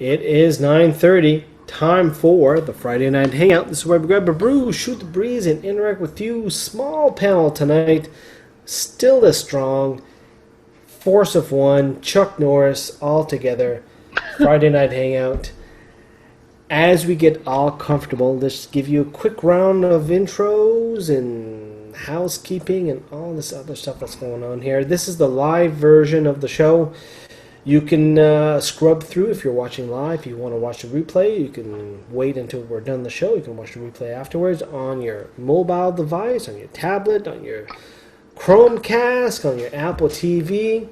It is 9:30. Time for the Friday Night Hangout. This is where we grab a brew, shoot the breeze, and interact with you. Small panel tonight. Still as strong. Force of one. Chuck Norris all together. Friday Night Hangout. As we get all comfortable, let's give you a quick round of intros and housekeeping and all this other stuff that's going on here. This is the live version of the show. You can scrub through if you're watching live. If you want to watch the replay, you can wait until we're done the show. You can watch the replay afterwards on your mobile device, on your tablet, on your Chromecast, on your Apple TV.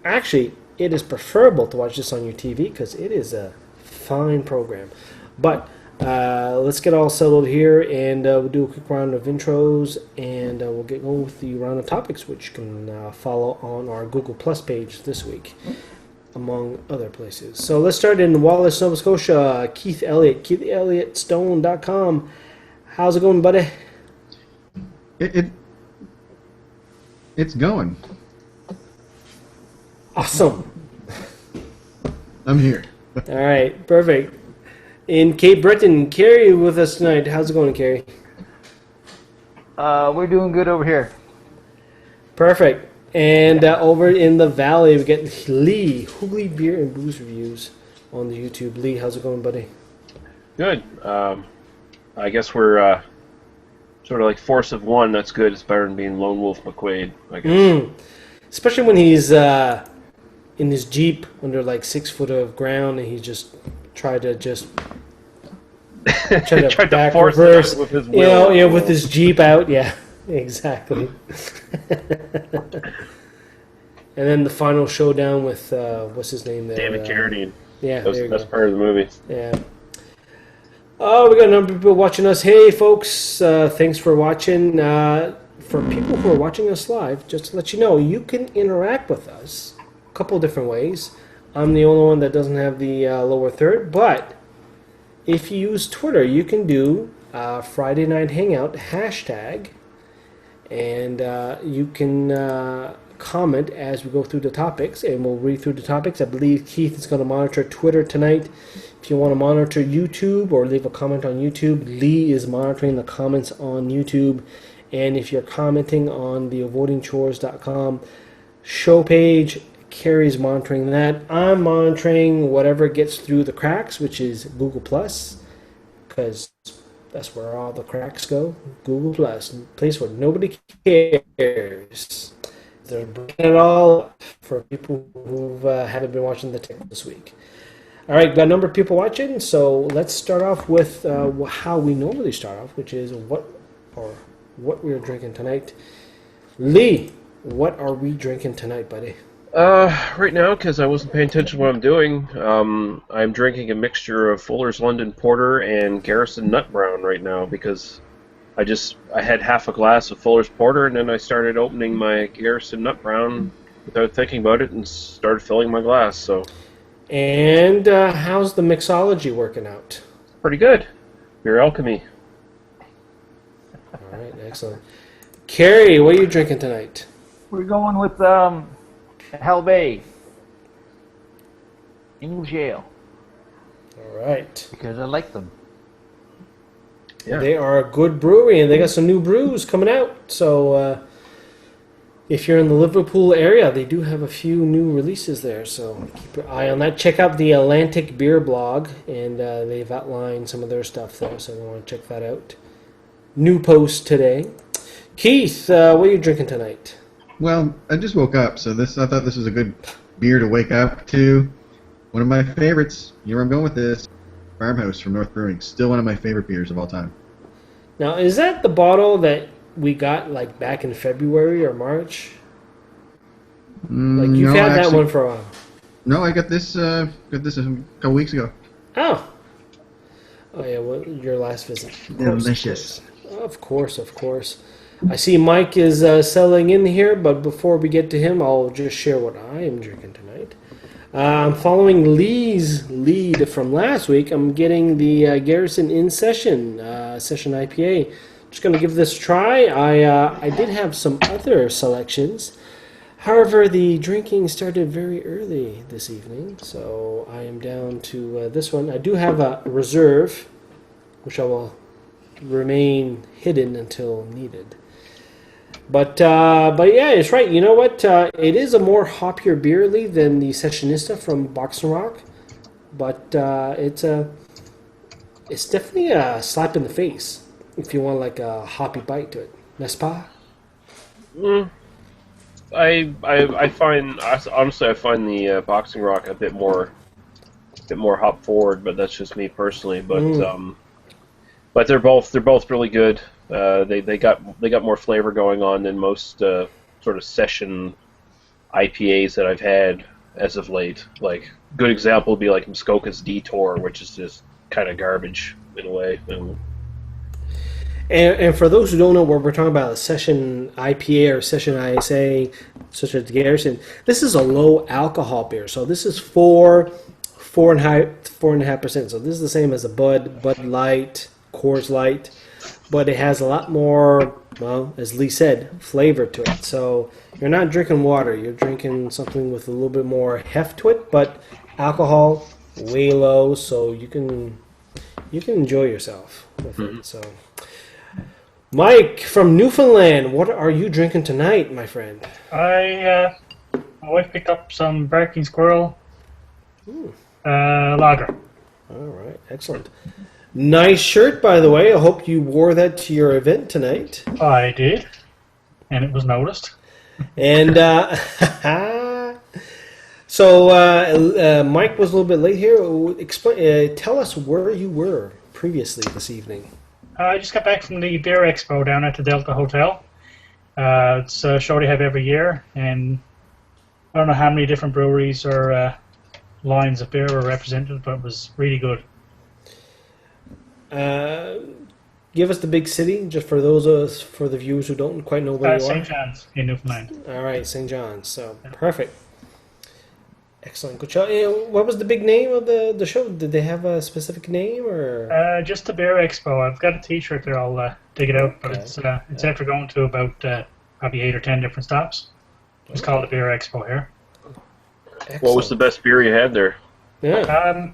Actually, it is preferable to watch this on your TV because it is a fine program. But let's get all settled here, and we'll do a quick round of intros, and we'll get going with the round of topics, which you can follow on our Google Plus page this week, among other places. So let's start in Wallace, Nova Scotia. Keith Elliott, KeithElliottStone.com. How's it going, buddy? It's going. Awesome. I'm here. All right, perfect. In Cape Breton, Carrie with us tonight. How's it going, Carrie? We're doing good over here. Perfect. And over in the valley, we get Lee, Hoogly Beer and Booze Reviews on the YouTube. Lee, how's it going, buddy? Good. I guess we're sort of like force of one. That's good. It's better than being Lone Wolf McQuaid, I guess. Especially when he's in his Jeep under like 6 foot of ground, and he just tried to back force reverse it with his will. with his Jeep out. Yeah, exactly. And then the final showdown with what's his name there? David Carradine. Yeah, that was the best part of the movie. Yeah. Oh, we got a number of people watching us. Hey, folks, thanks for watching. For people who are watching us live, just to let you know, you can interact with us a couple different ways. I'm the only one that doesn't have the lower third, but if you use Twitter, you can do Friday Night Hangout hashtag, and you can comment as we go through the topics, and we'll read through the topics. I believe Keith is going to monitor Twitter tonight. If you want to monitor YouTube or leave a comment on YouTube, Lee is monitoring the comments on YouTube. And if you're commenting on the avoidingchores.com show page, Carrie's monitoring that. I'm monitoring whatever gets through the cracks, which is Google Plus, because that's where all the cracks go. Google Plus, a place where nobody cares. They're breaking it all up for people who haven't been watching the tech this week. All right, got a number of people watching, so let's start off with how we normally start off, which is what we're drinking tonight. Lee, what are we drinking tonight, buddy? Right now, because I wasn't paying attention to what I'm doing, I'm drinking a mixture of Fuller's London Porter and Garrison Nut Brown right now, because I had half a glass of Fuller's Porter, and then I started opening my Garrison Nut Brown without thinking about it and started filling my glass. So. And how's the mixology working out? Pretty good. Beer Alchemy. All right, excellent. Carrie, what are you drinking tonight? We're going with Hell Bay English Ale. All right. Because I like them. Yeah. They are a good brewery, and they got some new brews coming out. So if you're in the Liverpool area, they do have a few new releases there. So keep your eye on that. Check out the Atlantic Beer blog, and they've outlined some of their stuff there. So you want to check that out. New post today. Keith, what are you drinking tonight? Well, I just woke up, so I thought this was a good beer to wake up to. One of my favorites. You know where I'm going with this? Farmhouse from North Brewing. Still one of my favorite beers of all time. Now, is that the bottle that we got like back in February or March? Like you've had that one for a while. No, I got this a couple weeks ago. Oh yeah, well, your last visit. Delicious. Of course. I see Mike is settling in here, but before we get to him, I'll just share what I am drinking tonight. I'm following Lee's lead from last week. I'm getting the Garrison In Session IPA. Just going to give this a try. I did have some other selections. However, the drinking started very early this evening, so I am down to this one. I do have a reserve, which I will remain hidden until needed. But yeah, it's right. You know what? It is a more hoppier beerly than the Sessionista from Box and Rock, but it's definitely a slap in the face if you want like a hoppy bite to it. N'est-ce pas? I find honestly I find the Boxing Rock a bit more hop forward, but that's just me personally. But they're both really good. They got more flavor going on than most sort of session IPAs that I've had as of late. Like good example would be like Muskoka's Detour, which is just kind of garbage in a way. And for those who don't know what we're talking about, a session IPA or session ISA, such as Garrison, this is a low alcohol beer. So this is 4.5%. So this is the same as a Bud Light, Coors Light, but it has a lot more, well, as Lee said, flavor to it. So you're not drinking water, you're drinking something with a little bit more heft to it, but alcohol way low, so you can enjoy yourself with it. So. Mike from Newfoundland, what are you drinking tonight, my friend? My wife picked up some Barking Squirrel lager. All right, excellent. Nice shirt, by the way. I hope you wore that to your event tonight. I did, and it was noticed. And so Mike was a little bit late here. Tell us where you were previously this evening. I just got back from the Beer Expo down at the Delta Hotel. It's a show they have every year, and I don't know how many different breweries or lines of beer were represented, but it was really good. Give us the big city, just for the viewers who don't quite know where you are. St. John's in Newfoundland. All right, St. John's. So perfect. Excellent. Good show. What was the big name of the show? Did they have a specific name or? Just the Beer Expo. I've got a T-shirt there. I'll dig it out. But it's after going to about probably 8 or 10 different stops. It's called the Beer Expo here. Excellent. What was the best beer you had there? Yeah.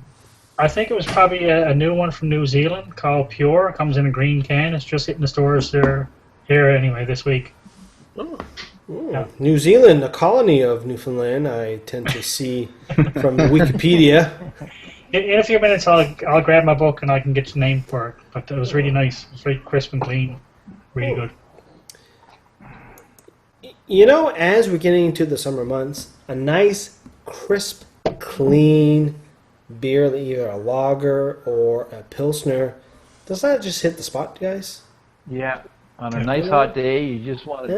I think it was probably a new one from New Zealand called Pure. It comes in a green can. It's just hitting the stores here anyway this week. Oh. Yeah. New Zealand, a colony of Newfoundland, I tend to see from Wikipedia. In a few minutes, I'll grab my book and I can get the name for it. But it was really nice. It was very crisp and clean. Really good. You know, as we're getting into the summer months, a nice, crisp, clean beer, either a lager or a pilsner, does that just hit the spot, guys? Yeah. On a nice hot day, you just want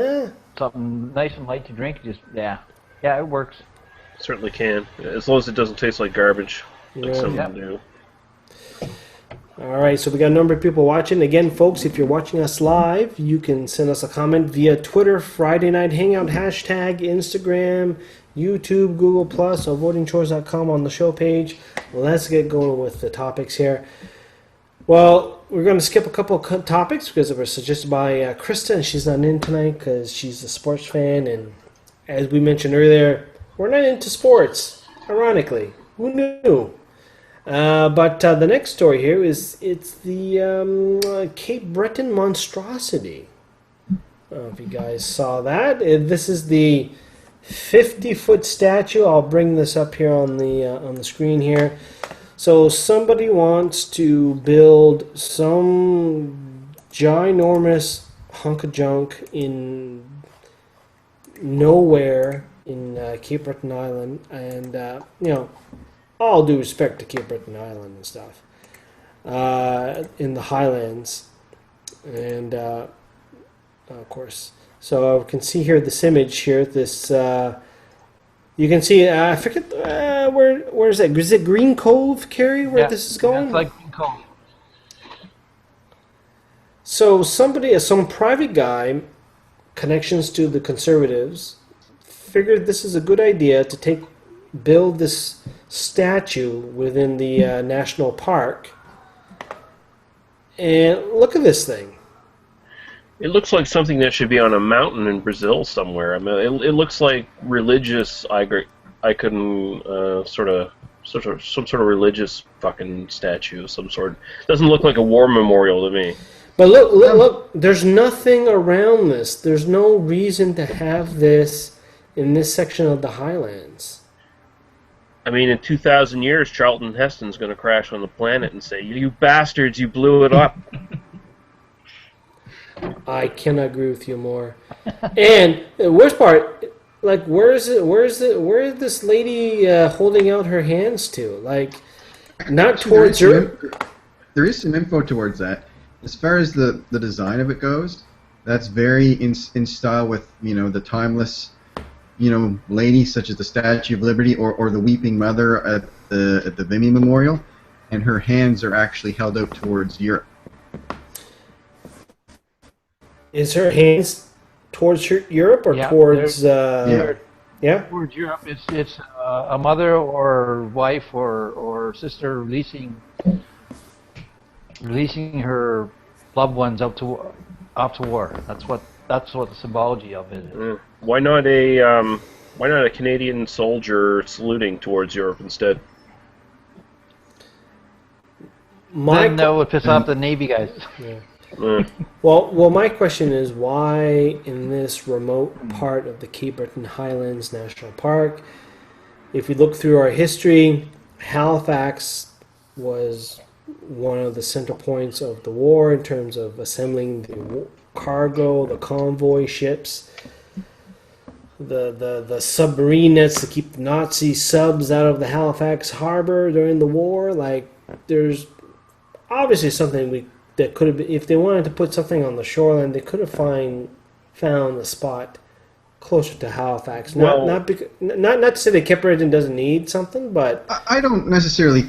something nice and light to drink. Yeah, it works. Certainly can, as long as it doesn't taste like garbage, like some of them do. All right, so we got a number of people watching. Again, folks, if you're watching us live, you can send us a comment via Twitter, Friday Night Hangout, hashtag, Instagram, YouTube, Google+, or votingchores.com on the show page. Let's get going with the topics here. Well, we're going to skip a couple of topics because they were suggested by Krista, and she's not in tonight because she's a sports fan. And as we mentioned earlier, we're not into sports, ironically. Who knew? But the next story here it's the Cape Breton monstrosity. I don't know if you guys saw that. This is the 50-foot statue. I'll bring this up here on the screen here. So somebody wants to build some ginormous hunk of junk in nowhere in Cape Breton Island, and all due respect to Cape Breton Island and stuff, in the Highlands, and of course. So I can see here this image here. This you can see. I forget where is that? Is it Green Cove, Kerry? Where this is going? It's like Green Cove. So some private guy, connections to the Conservatives, figured this is a good idea to build this statue within the national park. And look at this thing. It looks like something that should be on a mountain in Brazil somewhere. I mean, it looks like religious icon, some sort of religious fucking statue of some sort. Doesn't look like a war memorial to me. But look, there's nothing around this. There's no reason to have this in this section of the Highlands. I mean, in 2,000 years, Charlton Heston's going to crash on the planet and say, "You bastards, you blew it up." I cannot agree with you more. And the worst part, like, where is this lady holding out her hands to? Like, not towards her. There is some info towards that. As far as the design of it goes, that's very in style with, the timeless, lady such as the Statue of Liberty or the Weeping Mother at the Vimy Memorial, and her hands are actually held out towards Europe. Is her hands towards Europe or towards? Yeah. Towards Europe. It's a mother or wife or sister releasing her loved ones off to war. That's what the symbology of it is. Why not a Canadian soldier saluting towards Europe instead? Then that would piss off the Navy guys. Yeah. Well, my question is, why in this remote part of the Cape Breton Highlands National Park? If we look through our history, Halifax was one of the center points of the war in terms of assembling the cargo, the convoy ships, the submarine nets to keep the Nazi subs out of the Halifax harbor during the war. Like, there's obviously something that could have been, if they wanted to put something on the shoreline, they could have found a spot closer to Halifax. Not to say that Cape Breton doesn't need something, but I don't necessarily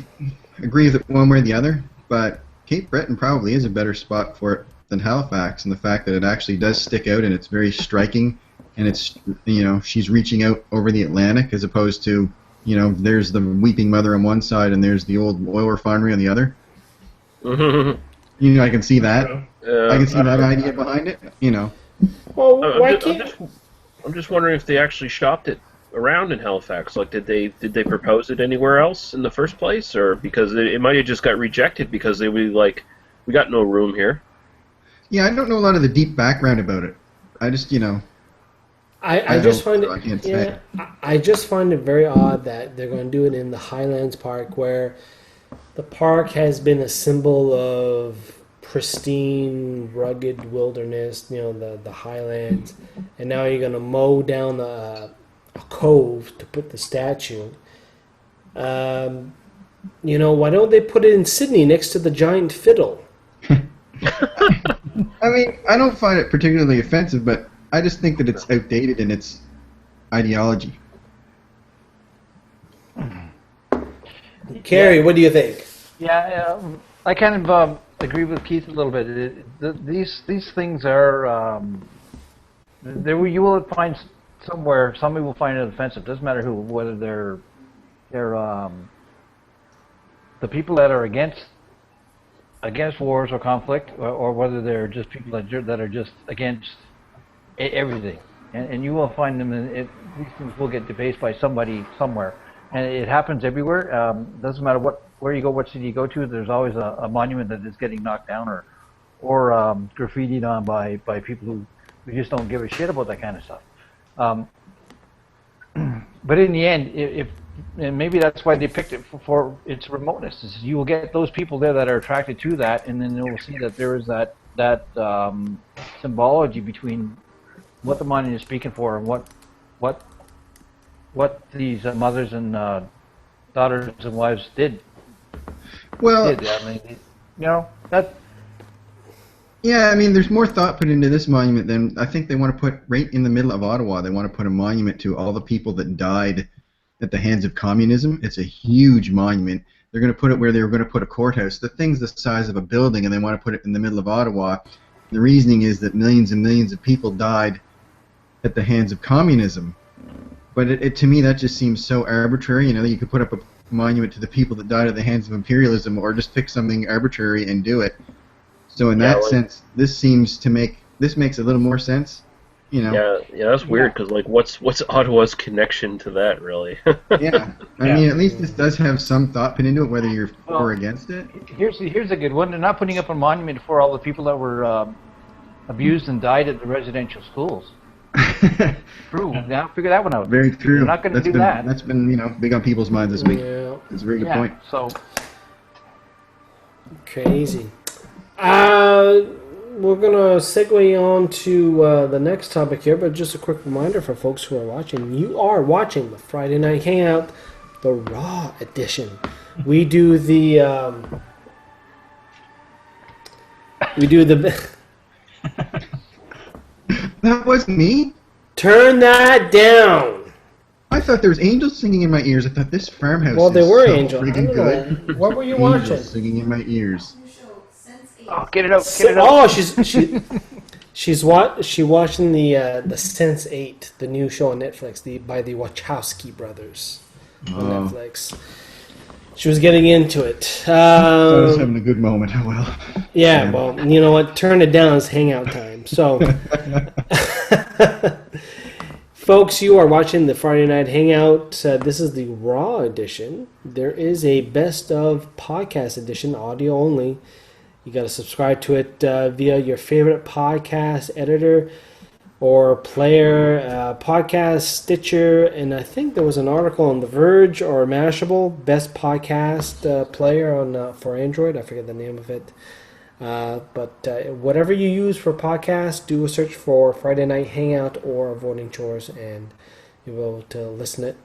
agree with it one way or the other. But Cape Breton probably is a better spot for it than Halifax, and the fact that it actually does stick out and it's very striking, and it's she's reaching out over the Atlantic as opposed to there's the Weeping Mother on one side and there's the old oil refinery on the other. I can see that. I can see that idea behind it. Well, why can't? I'm just wondering if they actually shopped it around in Halifax. Like, did they propose it anywhere else in the first place, or because it might have just got rejected because they were like, we got no room here. Yeah, I don't know a lot of the deep background about it. I just I just find it very odd that they're going to do it in the Highlands Park, where the park has been a symbol of pristine, rugged wilderness, the Highlands, and now you're going to mow down a cove to put the statue. Why don't they put it in Sydney next to the giant fiddle? I mean, I don't find it particularly offensive, but I just think that it's outdated in its ideology. Carrie, what do you think? Yeah, I kind of agree with Keith a little bit. These things are you will find somewhere somebody will find it offensive. Doesn't matter who, whether they're the people that are against wars or conflict, or whether they're just people that are just against everything. And you will find them. These things will get debased by somebody somewhere. And it happens everywhere. Doesn't matter where you go, what city you go to. There's always a monument that is getting knocked down or graffitied on by people who just don't give a shit about that kind of stuff. But in the end, and maybe that's why they picked it for its remoteness. Is you will get those people there that are attracted to that, and then you'll see that there is that symbology between what the monument is speaking for and what these mothers and daughters and wives did. Well, I mean, that. Yeah, I mean, there's more thought put into this monument than I think they want to put right in the middle of Ottawa. They want to put a monument to all the people that died at the hands of communism. It's a huge monument. They're going to put it where they were going to put a courthouse. The thing's the size of a building, and they want to put it in the middle of Ottawa. The reasoning is that millions and millions of people died at the hands of communism. But to me, that just seems so arbitrary. You could put up a monument to the people that died at the hands of imperialism, or just pick something arbitrary and do it. So in that sense, this seems to make this makes a little more sense. You know. Yeah, that's weird because like, what's Ottawa's connection to that really? Yeah. I mean, at least this does have some thought put into it, whether you're for or against it. Here's a good one. They're not putting up a monument for all the people that were abused and died at the residential schools. True. Now figure that one out. Very true. They're not going to do that. That's been big on people's minds this week. Yeah. It's a very good point. So Crazy. We're going to segue on to the next topic here, but just a quick reminder for folks who are watching. You are watching the Friday Night Hangout, the Raw edition. We do the... That wasn't me. Turn that down! I thought there was angels singing in my ears. I thought this farmhouse Well, there is were so angels. I friggin' don't good. know. What were you Angels watching? singing in my ears. oh, get it out. Get it out. Oh, she's watching the Sense 8, the new show on Netflix, by the Wachowski brothers on Netflix. She was getting into it. I was having a good moment. Oh well. Yeah, well, you know what? Turn it down. It's hangout time. So, folks, you are watching the Friday Night Hangout. This is the Raw edition. There is a best of podcast edition, audio only. You got to subscribe to it via your favorite podcast editor or player, podcast, Stitcher, and I think there was an article on The Verge or Mashable, best podcast player on for Android. I forget the name of it. But whatever you use for podcasts, do a search for Friday Night Hangout or Avoiding Chores, and you'll be able to listen to it.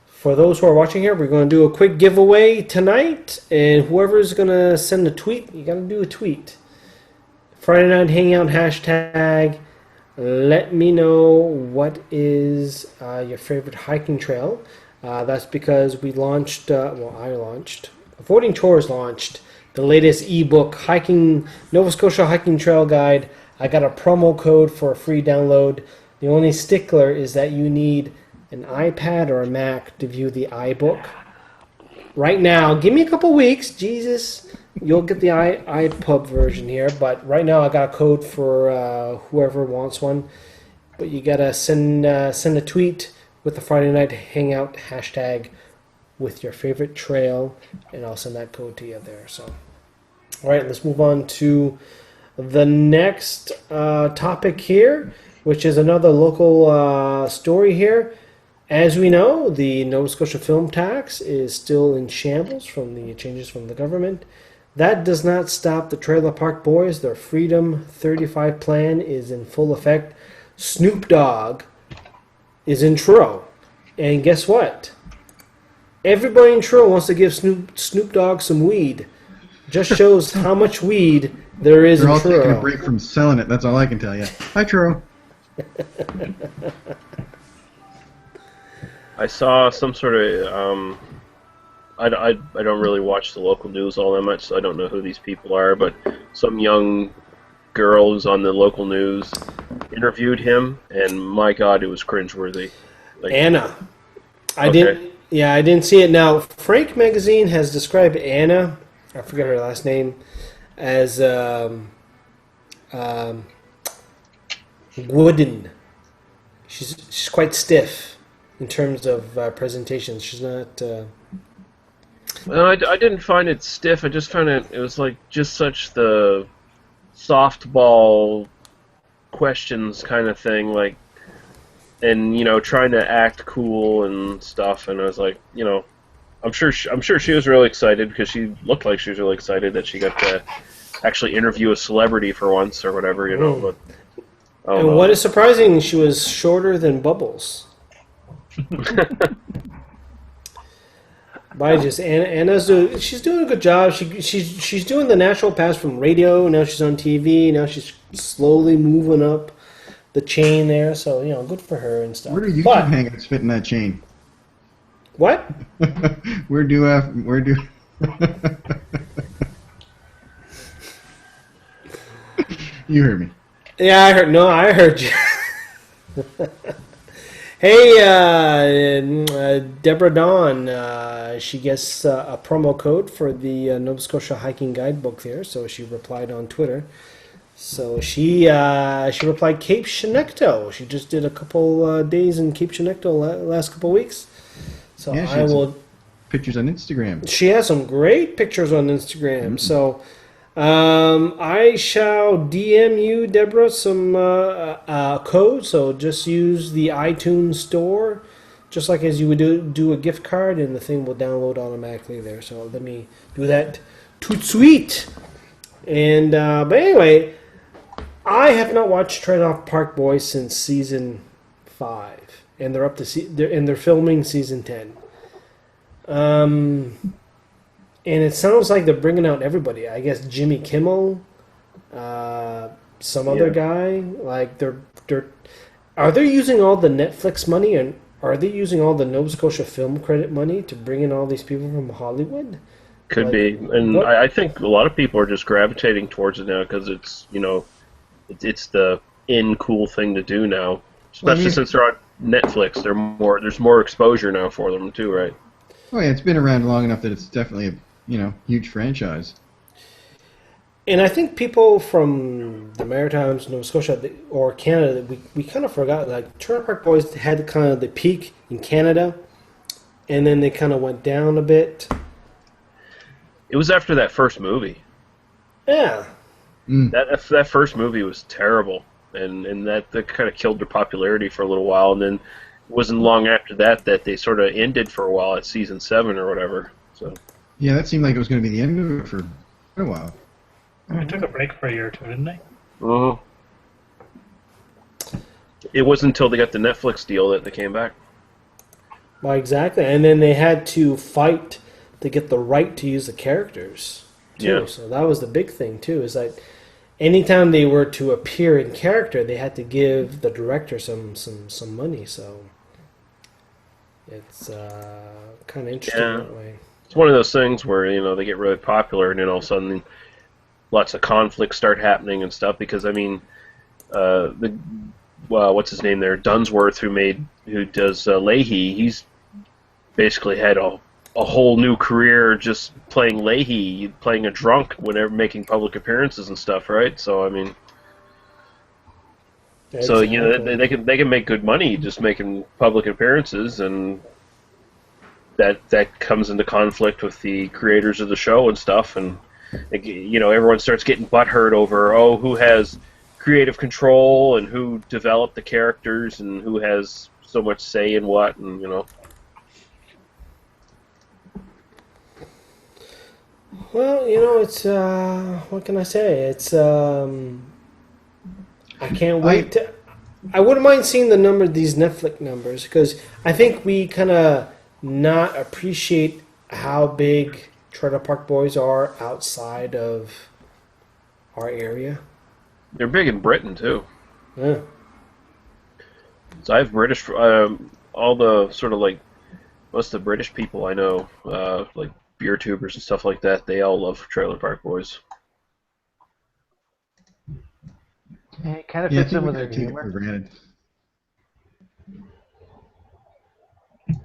For those who are watching here, we're going to do a quick giveaway tonight, and whoever's going to send a tweet, you got to do a tweet. Friday Night Hangout hashtag. Let me know what is your favorite hiking trail. That's because we launched, I launched, Avoiding Chores launched the latest ebook, Nova Scotia Hiking Trail Guide. I got a promo code for a free download. The only stickler is that you need an iPad or a Mac to view the iBook. Right now, give me a couple weeks, Jesus. You'll get the iPub version here, but right now I got a code for whoever wants one. But you gotta send a tweet with the Friday Night Hangout hashtag with your favorite trail, and I'll send that code to you there. So, all right, let's move on to the next topic here, which is another local story here. As we know, the Nova Scotia film tax is still in shambles from the changes from the government. That does not stop the Trailer Park Boys. Their Freedom 35 plan is in full effect. Snoop Dogg is in Truro. And guess what? Everybody in Truro wants to give Snoop Dogg some weed. Just shows how much weed there is They're in all Truro. taking a break from selling it. That's all I can tell you. Hi, Truro. I saw some sort of I don't really watch the local news all that much, so I don't know who these people are, but some young girl who's on the local news interviewed him, and my God, it was cringeworthy. Like, Anna. I Okay. didn't see it. Now, Frank Magazine has described Anna, I forget her last name, as wooden. She's quite stiff in terms of presentation. She's not... Well, I didn't find it stiff. I just found it was like just such the softball questions kind of thing, like, and trying to act cool and stuff. And I was like, I'm sure she was really excited because she looked like she was really excited that she got to actually interview a celebrity for once or whatever, But And what is surprising, she was shorter than Bubbles. But Anna's she's doing a good job. She's doing the natural pass from radio. Now she's on TV. Now she's slowly moving up the chain there. So good for her and stuff. Where do YouTube But- hangouts fit in that chain? What? Where do You heard me. Yeah, I heard. No, I heard you. Hey, Deborah Dawn, she gets a promo code for the Nova Scotia Hiking Guidebook there, so she replied on Twitter. So she replied Cape Chinecto. She just did a couple days in Cape Chinecto last couple weeks. So Yeah, she I had some will. pictures on Instagram. She has some great pictures on Instagram. So I shall DM you, Deborah, some code. So just use the iTunes store, just like as you would do a gift card, and the thing will download automatically there. So let me do that. Tout sweet. And but anyway, I have not watched Trailer Park Boys since season 5, and they're up to they're filming season 10. And it sounds like they're bringing out everybody. I guess Jimmy Kimmel, some other Yeah. guy. Like they're are they using all the Netflix money, and are they using all the Nova Scotia Film Credit money to bring in all these people from Hollywood? Could Like be, and what? I think a lot of people are just gravitating towards it now because it's it's the cool thing to do now, Well, I especially mean, since they're on Netflix. There's more exposure now for them too, right? oh yeah, it's been around long enough that it's definitely a huge franchise. And I think people from the Maritimes, Nova Scotia, or Canada, we kind of forgot. Like Trailer Park Boys had kind of the peak in Canada, and then they kind of went down a bit. It was after that first movie. Yeah, That first movie was terrible, and that kind of killed their popularity for a little while, and then it wasn't long after that that they sort of ended for a while at season 7 or whatever. So Yeah, that seemed like it was going to be the end of it for quite a while. They took a break for a year or two, didn't they? it wasn't until they got the Netflix deal that they came back. well, exactly. And then they had to fight to get the right to use the characters too. Yeah. So that was the big thing too. Is like anytime they were to appear in character, they had to give the director some money. So it's kind of interesting Yeah. that way. It's one of those things where they get really popular, and then all of a sudden, lots of conflicts start happening and stuff. Because I mean, what's his name there, Dunsworth, who does Leahy. He's basically had a whole new career just playing Leahy, playing a drunk whenever making public appearances and stuff, right? So I mean, so Exactly. they can make good money just making public appearances, and that comes into conflict with the creators of the show and stuff, and everyone starts getting butthurt over who has creative control and who developed the characters and who has so much say in what, and Well, it's what can I say? It's I can't wait to. I wouldn't mind seeing these Netflix numbers because I think we kind of not appreciate how big Trailer Park Boys are outside of our area. they're big in Britain too. Yeah. So I have British, all the sort of like most of the British people I know, like beer tubers and stuff like that. They all love Trailer Park Boys. It kind of Yeah, I fits think in we with their gotta take it for humor. granted.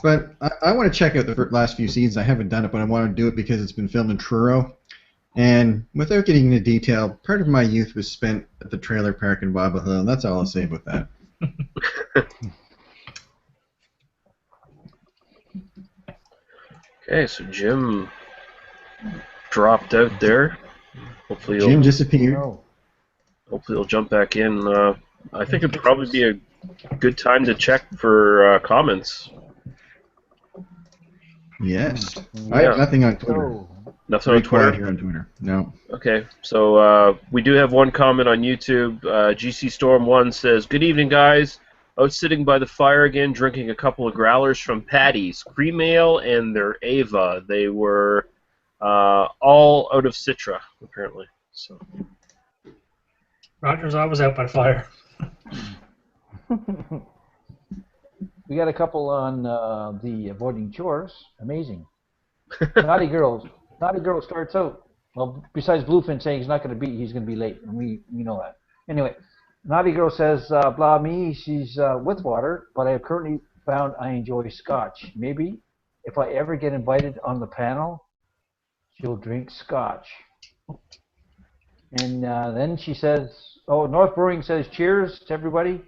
But I want to check out the last few seasons. I haven't done it, but I want to do it because it's been filmed in Truro. And without getting into detail, part of my youth was spent at the trailer park in Bobble Hill, and that's all I'll say about that. Okay, so Jim dropped out there. Hopefully Jim disappeared. hopefully he'll jump back in. I think it'd probably be a good time to check for comments. Yes. I have nothing on Twitter. So, Nothing Very on Twitter. quiet here on Twitter. No. Okay, so we do have one comment on YouTube. GC Storm 1 says, "Good evening, guys. Out sitting by the fire again, drinking a couple of growlers from Patty's, Cream Ale, and their Ava. They were all out of Citra, apparently. So Roger's always out by the fire. we got a couple on the avoiding chores. Amazing. Naughty girls. Naughty girl starts out. Well, besides Bluefin saying he's going to be late, and we know that. Anyway, Naughty girl says, blah me, she's with water, but I have currently found I enjoy scotch. Maybe if I ever get invited on the panel, she'll drink scotch. And then she says, oh, North Brewing says cheers to everybody.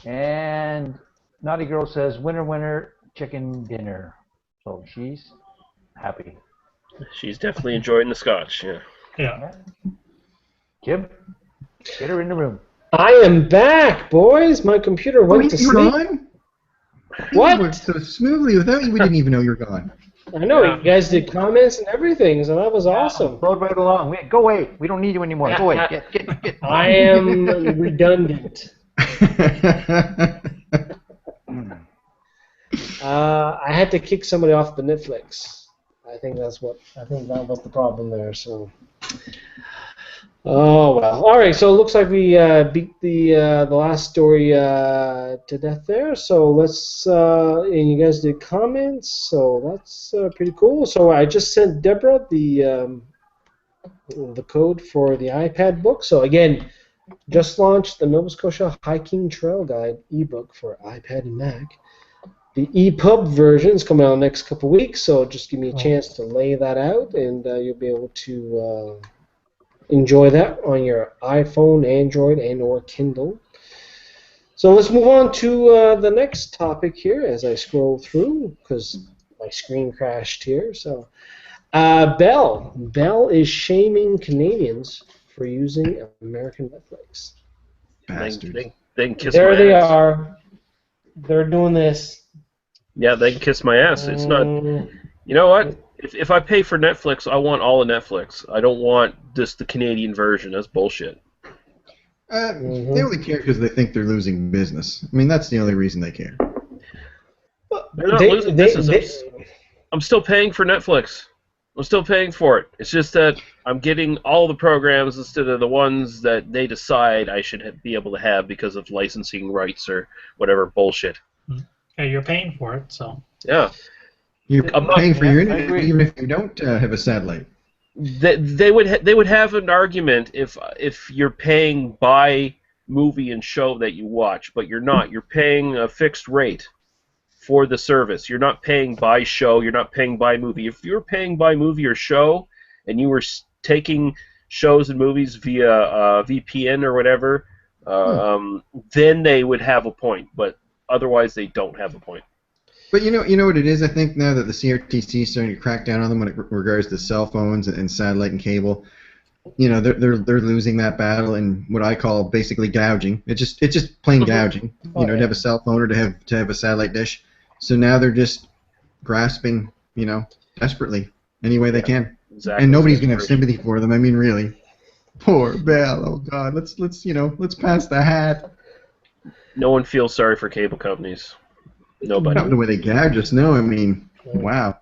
And Naughty Girl says, winner, winner, chicken dinner. So she's happy. She's definitely enjoying the scotch. Yeah. Yeah. Jim, get her in the room. I am back, boys. My computer went to You're sleep. gone? What? You went so smoothly without you. We didn't even know you were gone. I know, Yeah. you guys did comments and everything, so that was awesome. Rode right along. Go away. We don't need you anymore. Go away. Get. I am redundant. I had to kick somebody off the Netflix. I think that was the problem there. So, oh well. All right. So it looks like we beat the last story to death there. So let's and you guys did comments. So that's pretty cool. So I just sent Deborah the code for the iPad book. So again, just launched the Nova Scotia Hiking Trail Guide ebook for iPad and Mac. The EPUB version is coming out next couple weeks, so just give me a chance to lay that out, and you'll be able to enjoy that on your iPhone, Android, and or Kindle. So let's move on to the next topic here as I scroll through, because my screen crashed here. So Bell is shaming Canadians for using American Netflix. Bastards. They can kiss There my they ass. are. They're doing this. Yeah, they can kiss my ass. It's not. You know what? If I pay for Netflix, I want all of Netflix. I don't want just the Canadian version. That's bullshit. They only care because they think they're losing business. I mean, that's the only reason they care. They're not losing business. I'm still paying for Netflix. I'm still paying for it. It's just that I'm getting all the programs instead of the ones that they decide I should be able to have because of licensing rights or whatever bullshit. Yeah, you're paying for it, so. Yeah. You're paying for your internet agree. even if you don't have a satellite. They would have an argument if you're paying by movie and show that you watch, but you're not. You're paying a fixed rate for the service. You're not paying by show. You're not paying by movie. If you're paying by movie or show, and you were taking shows and movies via VPN or whatever, then they would have a point. But otherwise, they don't have a point. But you know what it is. I think now that the CRTC is starting to crack down on them when it regards to cell phones and satellite and cable, you know they're losing that battle in what I call basically gouging. It's just plain gouging. You know, to have a cell phone or to have a satellite dish. So now they're just grasping, desperately any way they can. Exactly. And nobody's gonna have sympathy for them. I mean, really. Poor Bell. Oh God. Let's pass the hat. No one feels sorry for cable companies. Nobody. Not the way they gouge us. No, I mean, wow.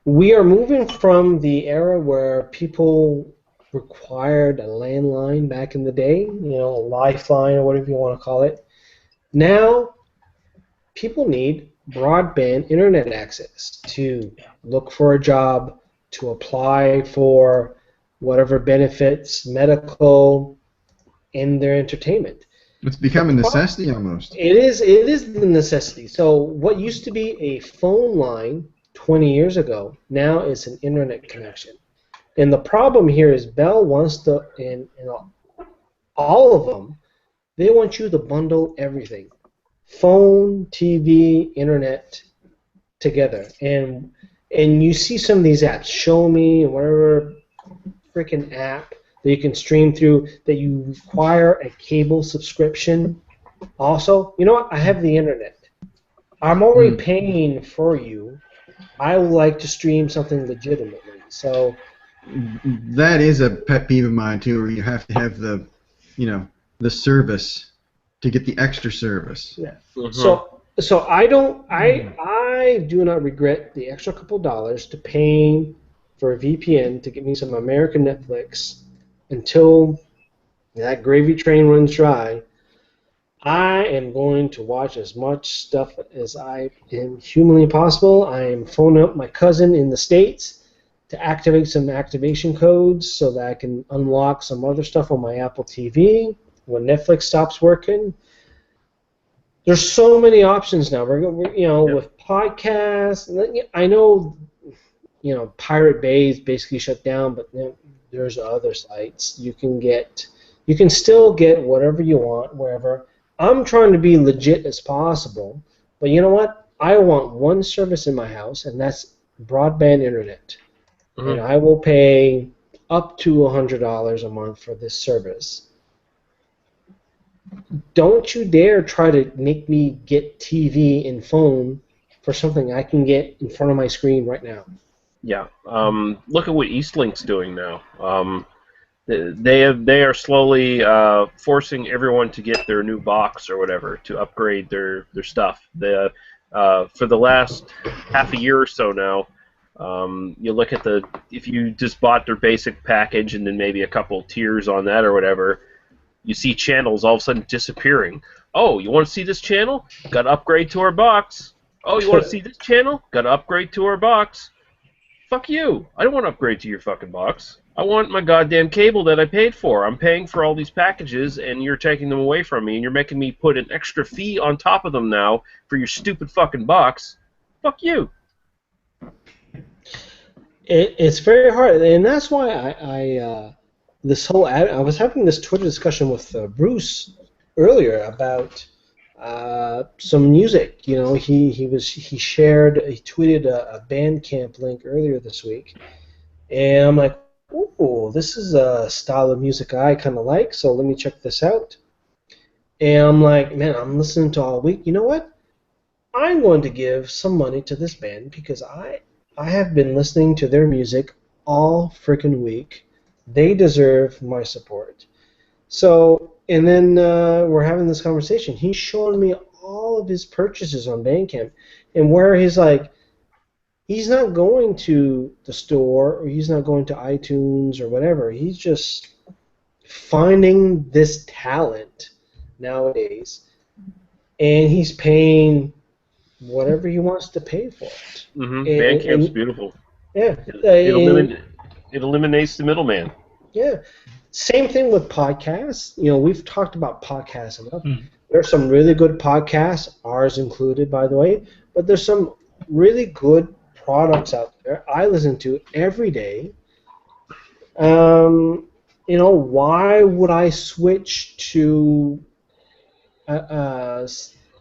We are moving from the era where people required a landline back in the day, a lifeline or whatever you want to call it. Now, people need broadband internet access to look for a job, to apply for whatever benefits, medical, and their entertainment. It's become a necessity almost. It is the necessity. So what used to be a phone line 20 years ago now is an internet connection. And the problem here is Bell wants to, and all of them, they want you to bundle everything. Phone, TV, internet together. And you see some of these apps, Show Me, and whatever freaking app that you can stream through, that you require a cable subscription. Also, you know what? I have the internet. I'm already paying for you. I would like to stream something legitimately. So that is a pet peeve of mine too, where you have to have the service to get the extra service. yeah. Mm-hmm. So I don't. I do not regret the extra couple dollars to paying for a VPN to get me some American Netflix until that gravy train runs dry. I am going to watch as much stuff as I am humanly possible. I am phoning up my cousin in the States to activate some activation codes so that I can unlock some other stuff on my Apple TV when Netflix stops working. There's so many options now. We're with podcasts. I know, Pirate Bay is basically shut down, but There's other sites. You can still get whatever you want wherever. I'm trying to be legit as possible, but you know what? I want one service in my house, and that's broadband internet. And I will pay up to $100 a month for this service. Don't you dare try to make me get TV and phone for something I can get in front of my screen right now. Yeah. Look at what Eastlink's doing now. They are slowly forcing everyone to get their new box or whatever to upgrade their stuff. For the last half a year or so now, you look at if you just bought their basic package and then maybe a couple tiers on that or whatever, you see channels all of a sudden disappearing. Oh, you want to see this channel? Got to upgrade to our box. Oh, you want to see this channel? Got to upgrade to our box. Fuck you. I don't want to upgrade to your fucking box. I want my goddamn cable that I paid for. I'm paying for all these packages, and you're taking them away from me, and you're making me put an extra fee on top of them now for your stupid fucking box. Fuck you. It's very hard, and that's why I was having this Twitter discussion with Bruce earlier about some music. You know, he tweeted a Bandcamp link earlier this week, and I'm like, ooh, this is a style of music I kind of like, so let me check this out. And I'm like, man, I'm listening to all week. You know what? I'm going to give some money to this band because I have been listening to their music all freaking week. They deserve my support. So, and then we're having this conversation. He's showing me all of his purchases on Bandcamp, and where he's like, he's not going to the store or he's not going to iTunes or whatever. He's just finding this talent nowadays, and he's paying whatever he wants to pay for it. Bandcamp's beautiful. Yeah. It eliminates the middleman. Yeah. Same thing with podcasts. You know, we've talked about podcasts enough. There's some really good podcasts, ours included, by the way, but there's some really good products out there I listen to every day. You know, why would I switch to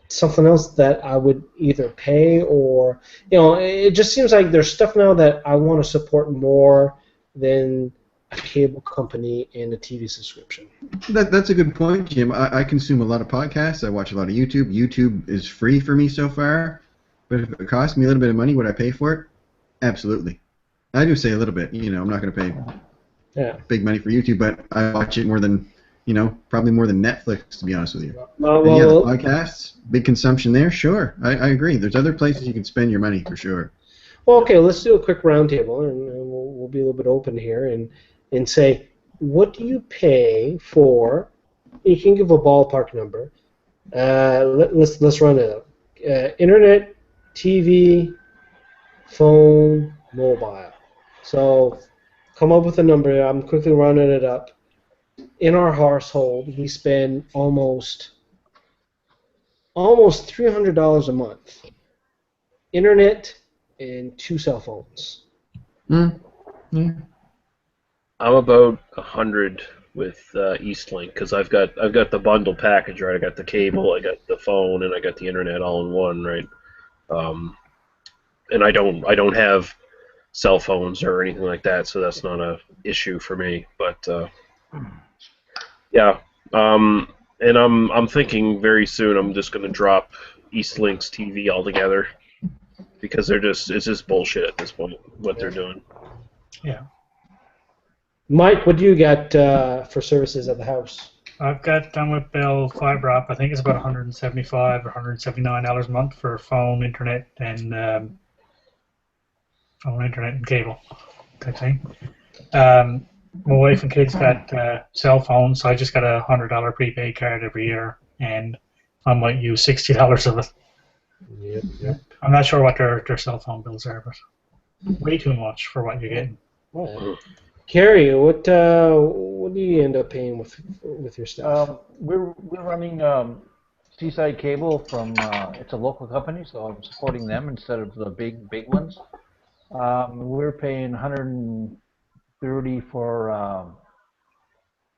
something else that I would either pay or, you know, it just seems like there's stuff now that I want to support more than a cable company and a TV subscription. That's a good point, Jim. I consume a lot of podcasts. I watch a lot of YouTube. YouTube is free for me so far, but if it costs me a little bit of money, would I pay for it? Absolutely. I do say a little bit. You know, I'm not going to pay big money for YouTube, but I watch it more than, you know, probably more than Netflix, to be honest with you. The podcasts, big consumption there, sure. I agree. There's other places you can spend your money for sure. Well, okay, let's do a quick roundtable, and we'll be a little bit open here and say, what do you pay for? You can give a ballpark number. Let's run it up. Internet, TV, phone, mobile. So come up with a number. I'm quickly running it up. In our household, we spend almost $300 a month. Internet and 2 cell phones. I'm about 100 with Eastlink because I've got the bundle package, right? I got the cable, I got the phone, and I got the internet all in one, right? And I don't have cell phones or anything like that, so that's not a issue for me. But yeah, and I'm thinking very soon I'm just going to drop Eastlink's TV altogether because it's just bullshit at this point what they're doing. Yeah. Mike, what do you got for services at the house? I've got done with Bell Fiber Up. I think it's about $175 or $179 a month for phone, internet, and cable type thing. My wife and kids got cell phones, so I just got a $100 prepaid card every year, and I might use $60 of it. Yep. I'm not sure what their cell phone bills are, but way too much for what you're getting. Right. Carrie, what do you end up paying with your stuff? We're running Seaside Cable from it's a local company, so I'm supporting them instead of the big ones. We're paying $30 for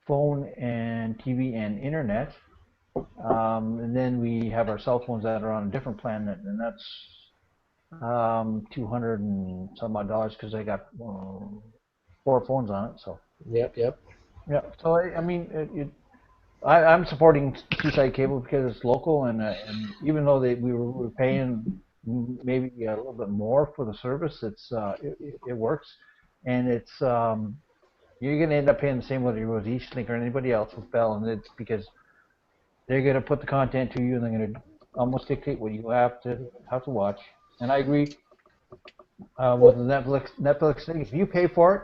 phone and TV and internet. And then we have our cell phones that are on a different plan, and that's $200 and some odd dollars because I got 4 phones on it. So Yep. yeah. So I mean, I'm supporting Seaside Cable because it's local, and even though we were paying maybe a little bit more for the service, it works, and it's you're gonna end up paying the same whether you're with Eastlink or anybody else with Bell, and it's because they're gonna put the content to you, and they're gonna almost dictate what you have to watch. And I agree with the Netflix thing. If you pay for it,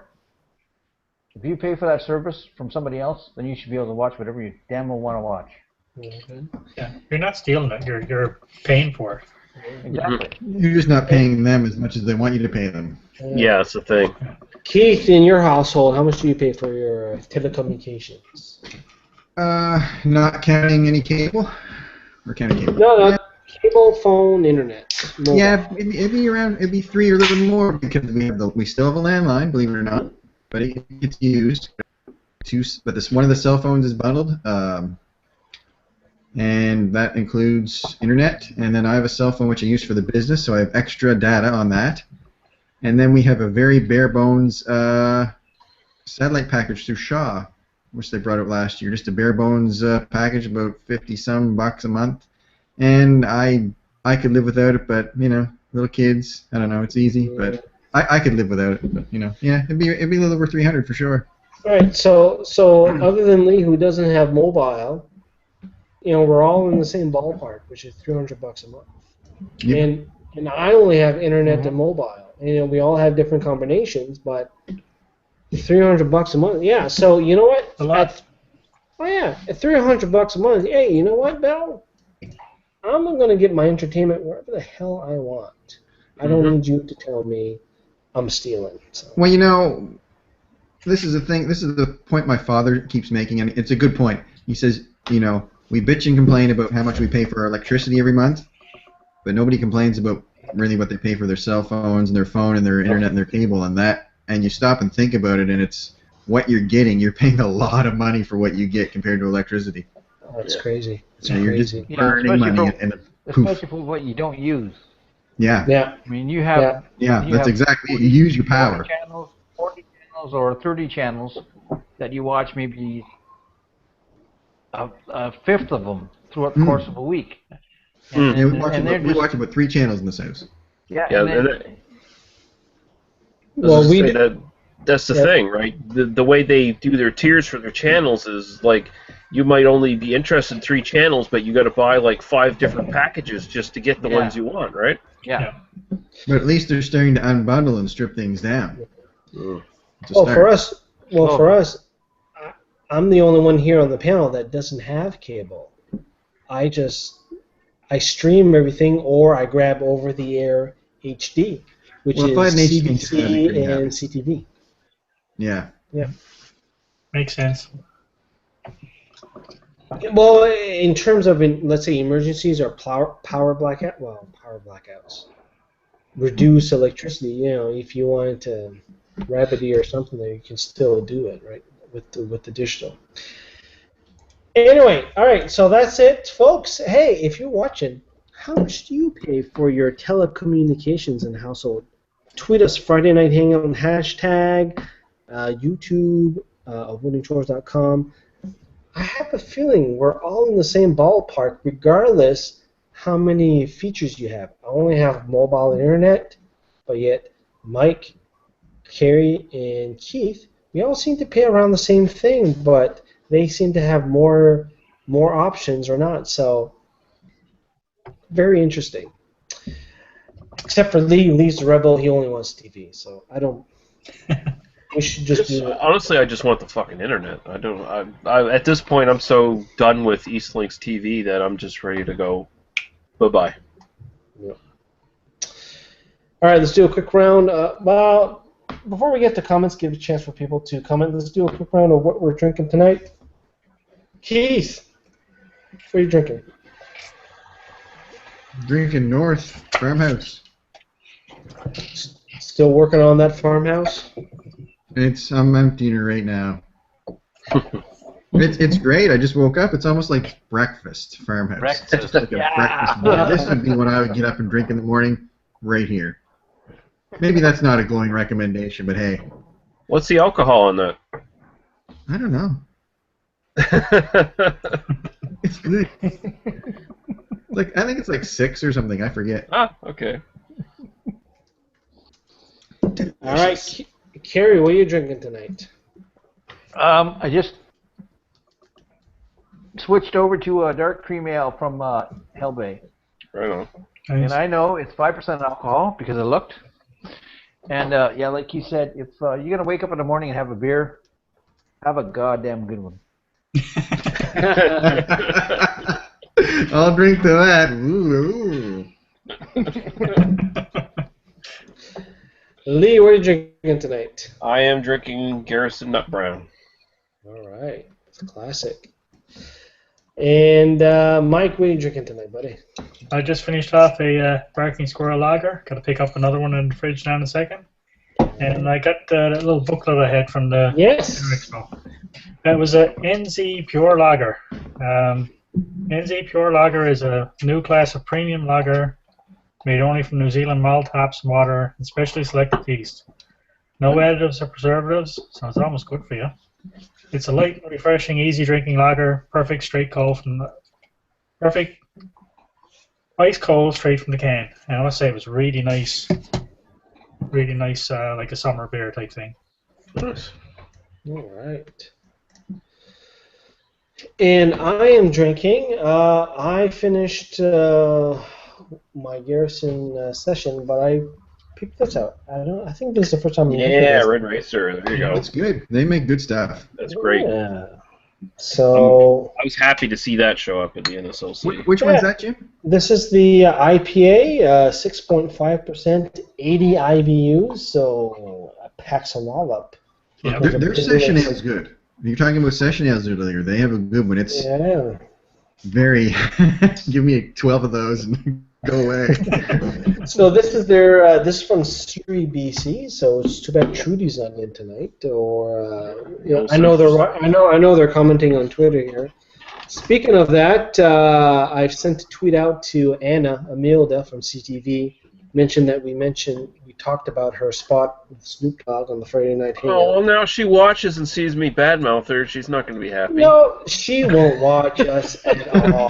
if you pay for that service from somebody else, then you should be able to watch whatever you damn well want to watch. Yeah, you're not stealing it. You're paying for it. Exactly. You're just not paying them as much as they want you to pay them. Yeah, that's the thing. Keith, in your household, how much do you pay for your telecommunications? Not counting any cable? Or counting cable? No, cable, phone, internet. Mobile. Yeah, it'd be 3 or a little more because we still have a landline, believe it or not, but it gets used. But one of the cell phones is bundled, and that includes internet. And then I have a cell phone which I use for the business, so I have extra data on that. And then we have a very bare bones satellite package through Shaw, which they brought out last year. Just a bare bones package, about $50-some a month. And I could live without it, but little kids, I don't know, it's easy, but I could live without it. But yeah, it'd be a little over 300 for sure. All right, so other than Lee, who doesn't have mobile, we're all in the same ballpark, which is $300 a month. Yep. And I only have internet and mobile. And we all have different combinations, but $300 a month. Yeah. So you know what? A lot. At $300 a month. Hey, you know what, Bell? I'm gonna get my entertainment wherever the hell I want. I don't need you to tell me I'm stealing. So. Well, this is the thing. This is the point my father keeps making, and it's a good point. He says, we bitch and complain about how much we pay for our electricity every month, but nobody complains about really what they pay for their cell phones and their phone and their internet and their cable and that. And you stop and think about it, and it's what you're getting. You're paying a lot of money for what you get compared to electricity. Oh, that's crazy. So you're just burning money and poof. Especially for what you don't use. Yeah. Yeah. I mean, you have. Yeah, that's exactly it. You use your power. 40 channels or 30 channels that you watch maybe a fifth of them throughout the course of a week. Yeah, we watch about 3 channels in this house. Yeah. That's the thing, right? The way they do their tiers for their channels is like you might only be interested in 3 channels, but you got to buy like 5 different packages just to get the ones you want, right? Yeah. But at least they're starting to unbundle and strip things down. For us, I'm the only one here on the panel that doesn't have cable. I stream everything, or I grab over-the-air HD, which is CBC and CTV. Yeah. Yeah. Makes sense. Well, in terms of, let's say, emergencies or power blackouts, reduce electricity. If you wanted to Rapidity or something, you can still do it, right, with the digital. Anyway, all right, so that's it, folks. Hey, if you're watching, how much do you pay for your telecommunications in the household? Tweet us Friday Night Hangout and hashtag YouTube avoidingchores.com. I have a feeling we're all in the same ballpark, regardless how many features you have. I only have mobile internet, but yet Mike, Carrie, and Keith, we all seem to pay around the same thing, but they seem to have more options or not. So very interesting. Except for Lee. Lee's the rebel. He only wants TV. So I don't. We should just do it. Honestly, I just want the fucking internet. I don't. At this point, I'm so done with Eastlink's TV that I'm just ready to go. Bye-bye. Yep. All right, let's do a quick round. Well, before we get to comments, give a chance for people to comment. Let's do a quick round of what we're drinking tonight. Keith, what are you drinking? Drinking North Farmhouse. Still working on that farmhouse? I'm emptying it right now. It's great. I just woke up. It's almost like breakfast, farmhouse. Breakfast, It's just like a breakfast meal. This would be what I would get up and drink in the morning, right here. Maybe that's not a glowing recommendation, but hey. What's the alcohol in that? I don't know. It's good. I think it's like 6 or something. I forget. Ah, okay. All right, Carrie, what are you drinking tonight? I just switched over to a dark cream ale from Hell Bay. Right on. And I know it's 5% alcohol because I looked. And yeah, like you said, if you're going to wake up in the morning and have a beer, have a goddamn good one. I'll drink to that. Ooh. Lee, what are you drinking tonight? I am drinking Garrison Nut Brown. All right, it's a classic. And Mike, what are you drinking tonight, buddy? I just finished off a Barking Squirrel Lager. Got to pick up another one in the fridge now in a second. And I got that little booklet I had from the Yes. Expo. That was a NZ Pure Lager. NZ Pure Lager is a new class of premium lager made only from New Zealand malt, hops, water, and specially selected yeast. No additives or preservatives, so it's almost good for you. It's a light, refreshing, easy drinking lager, perfect straight cold from the perfect ice cold straight from the can. And I must say it was really nice, like a summer beer type thing. Nice. All right. And I am drinking. I finished my Garrison session, but I picked this out. I think this is the first time. Yeah, Red Racer. There you go. That's good. They make good stuff. That's great. Yeah. So I was happy to see that show up at the NSLC. Which one's that, Jim? this is the IPA, 6.5%, 80 IBUs, so it packs a wall Yeah. Their session ale is good. You're talking about session ales earlier. They have a good one. It's Yeah. very. Give me 12 of those and go away. So this is their this is from Surrey, BC. So it's too bad Trudy's not in tonight. Or I know they're commenting on Twitter here. Speaking of that, I've sent a tweet out to Anna Amilda from CTV. Mentioned that we talked about her spot with Snoop Dogg on the Friday Night Hangout. Oh, well, now she watches and sees me badmouth her. She's not going to be happy. No, she won't watch us at all.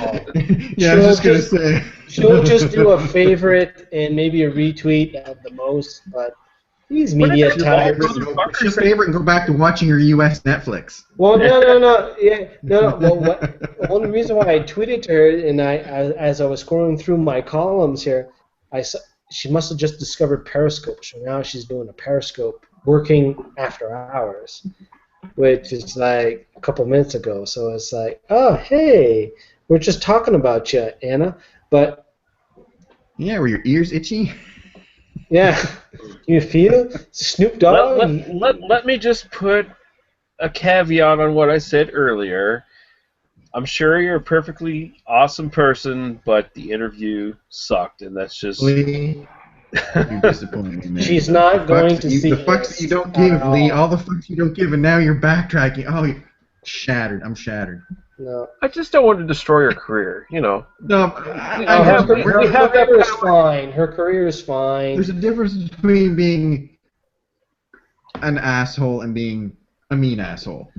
Yeah, I was just going to say. She'll just do a favorite and maybe a retweet at the most, but these media types. What's your favorite and go back to watching your U.S. Netflix. Well, no. Yeah, no. Well, one reason why I tweeted to her, and as I was scrolling through my columns here, I saw she must have just discovered Periscope. So now she's doing a Periscope working after hours, which is like a couple minutes ago. So it's like, oh, hey, we're just talking about you, Anna. But Yeah, were your ears itchy? yeah, you feel Snoop Dogg? Let me just put a caveat on what I said earlier. I'm sure you're a perfectly awesome person, but the interview sucked, and that's just... Lee, you're disappointing me, man. She's not going to see the fucks that you don't give, Lee. All the fucks you don't give, and now you're backtracking. Oh, you're shattered. I'm shattered. No. I just don't want to destroy her career, you know. No, Her career is fine. Her career is fine. There's a difference between being an asshole and being a mean asshole.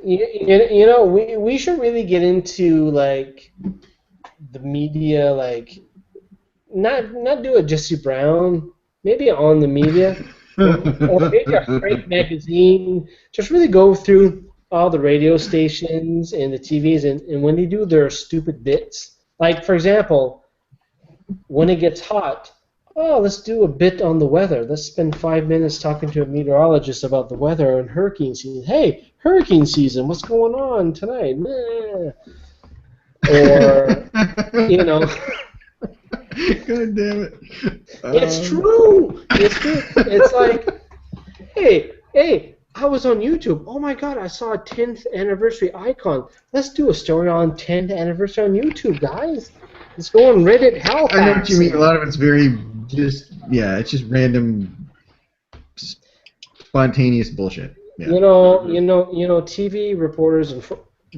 You know, we should really get into like the media, like not do a Jesse Brown, maybe on the media, or maybe a Frank magazine. Just really go through all the radio stations and the TVs, and when they do their stupid bits, like for example, when it gets hot. Oh, let's do a bit on the weather. Let's spend 5 minutes talking to a meteorologist about the weather and hurricane season. Hey, hurricane season, what's going on tonight? Meh. Or, you know. God damn it. It's true. It's true. It's like, hey, I was on YouTube. Oh my God, I saw a 10th anniversary icon. Let's do a story on 10th anniversary on YouTube, guys. Let's go on Reddit Halifax. I know what you mean. A lot of it's very it's just random spontaneous bullshit. Yeah. TV reporters and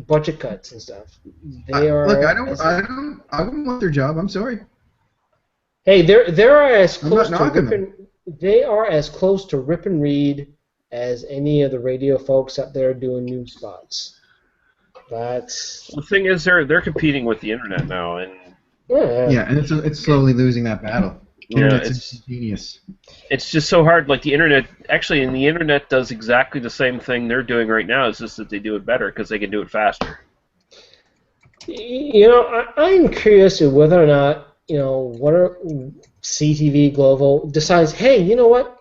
budget cuts and stuff. They are. Look, I wouldn't want their job. I'm sorry. Hey, they're as I'm not close to knocking rip and, they are as close to rip and read as any of the radio folks up there doing news spots. That's The thing is, they're competing with the internet now, and Yeah, and it's slowly losing that battle. Yeah, Internet's genius. it's just so hard. Like the internet, actually, and the internet does exactly the same thing they're doing right now. It's just that they do it better because they can do it faster. I'm curious as whether or not what are CTV Global decides. Hey, you know what?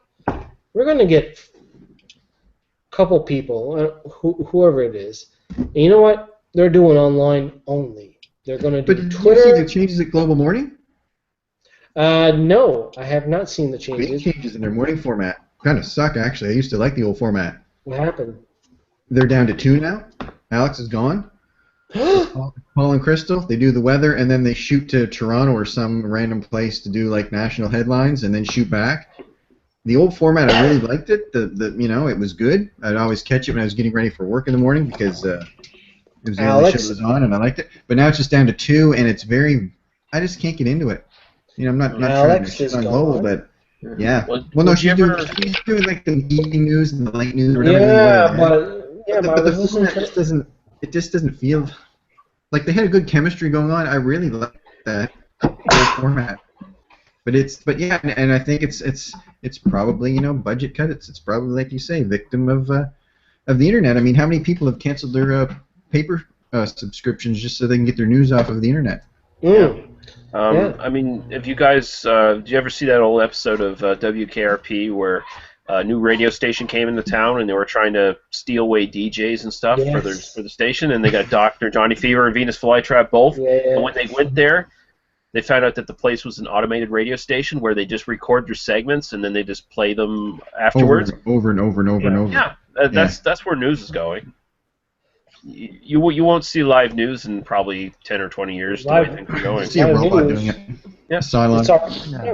We're going to get a couple people, whoever it is. And you know what? They're doing online only. They're going to do But did Twitter. you see the changes at Global Morning? No, I have not seen the Big changes. changes in their morning format. Kind of suck, actually. I used to like the old format. What happened? They're down to 2 now. Alex is gone. Paul and Crystal, they do the weather, and then they shoot to Toronto or some random place to do like national headlines, and then shoot back. The old format, I really liked it. It was good. I'd always catch it when I was getting ready for work in the morning because it was the only show that was on, and I liked it. But now it's just down to 2, and it's very. I just can't get into it. I'm not trying to Alex shit is on gone. Global, but yeah. Well, No, would you she's doing like the evening news and the late news or whatever. Yeah, but I the was listening format just doesn't feel like they had a good chemistry going on. I really like that format. But I think it's probably budget cut. It's probably like you say, victim of the internet. I mean, how many people have canceled their paper subscriptions just so they can get their news off of the internet? Yeah. I mean, if you guys, do you ever see that old episode of WKRP where a new radio station came into town and they were trying to steal away DJs and stuff for the station, and they got Dr. Johnny Fever and Venus Flytrap both. Yeah. And when they went there, they found out that the place was an automated radio station where they just record their segments and then they just play them afterwards. Over and over and over and over. Yeah, that's where news is going. You won't see live news in probably 10 or 20 years. The way things are going. I see a robot doing it. Yeah. Cylon.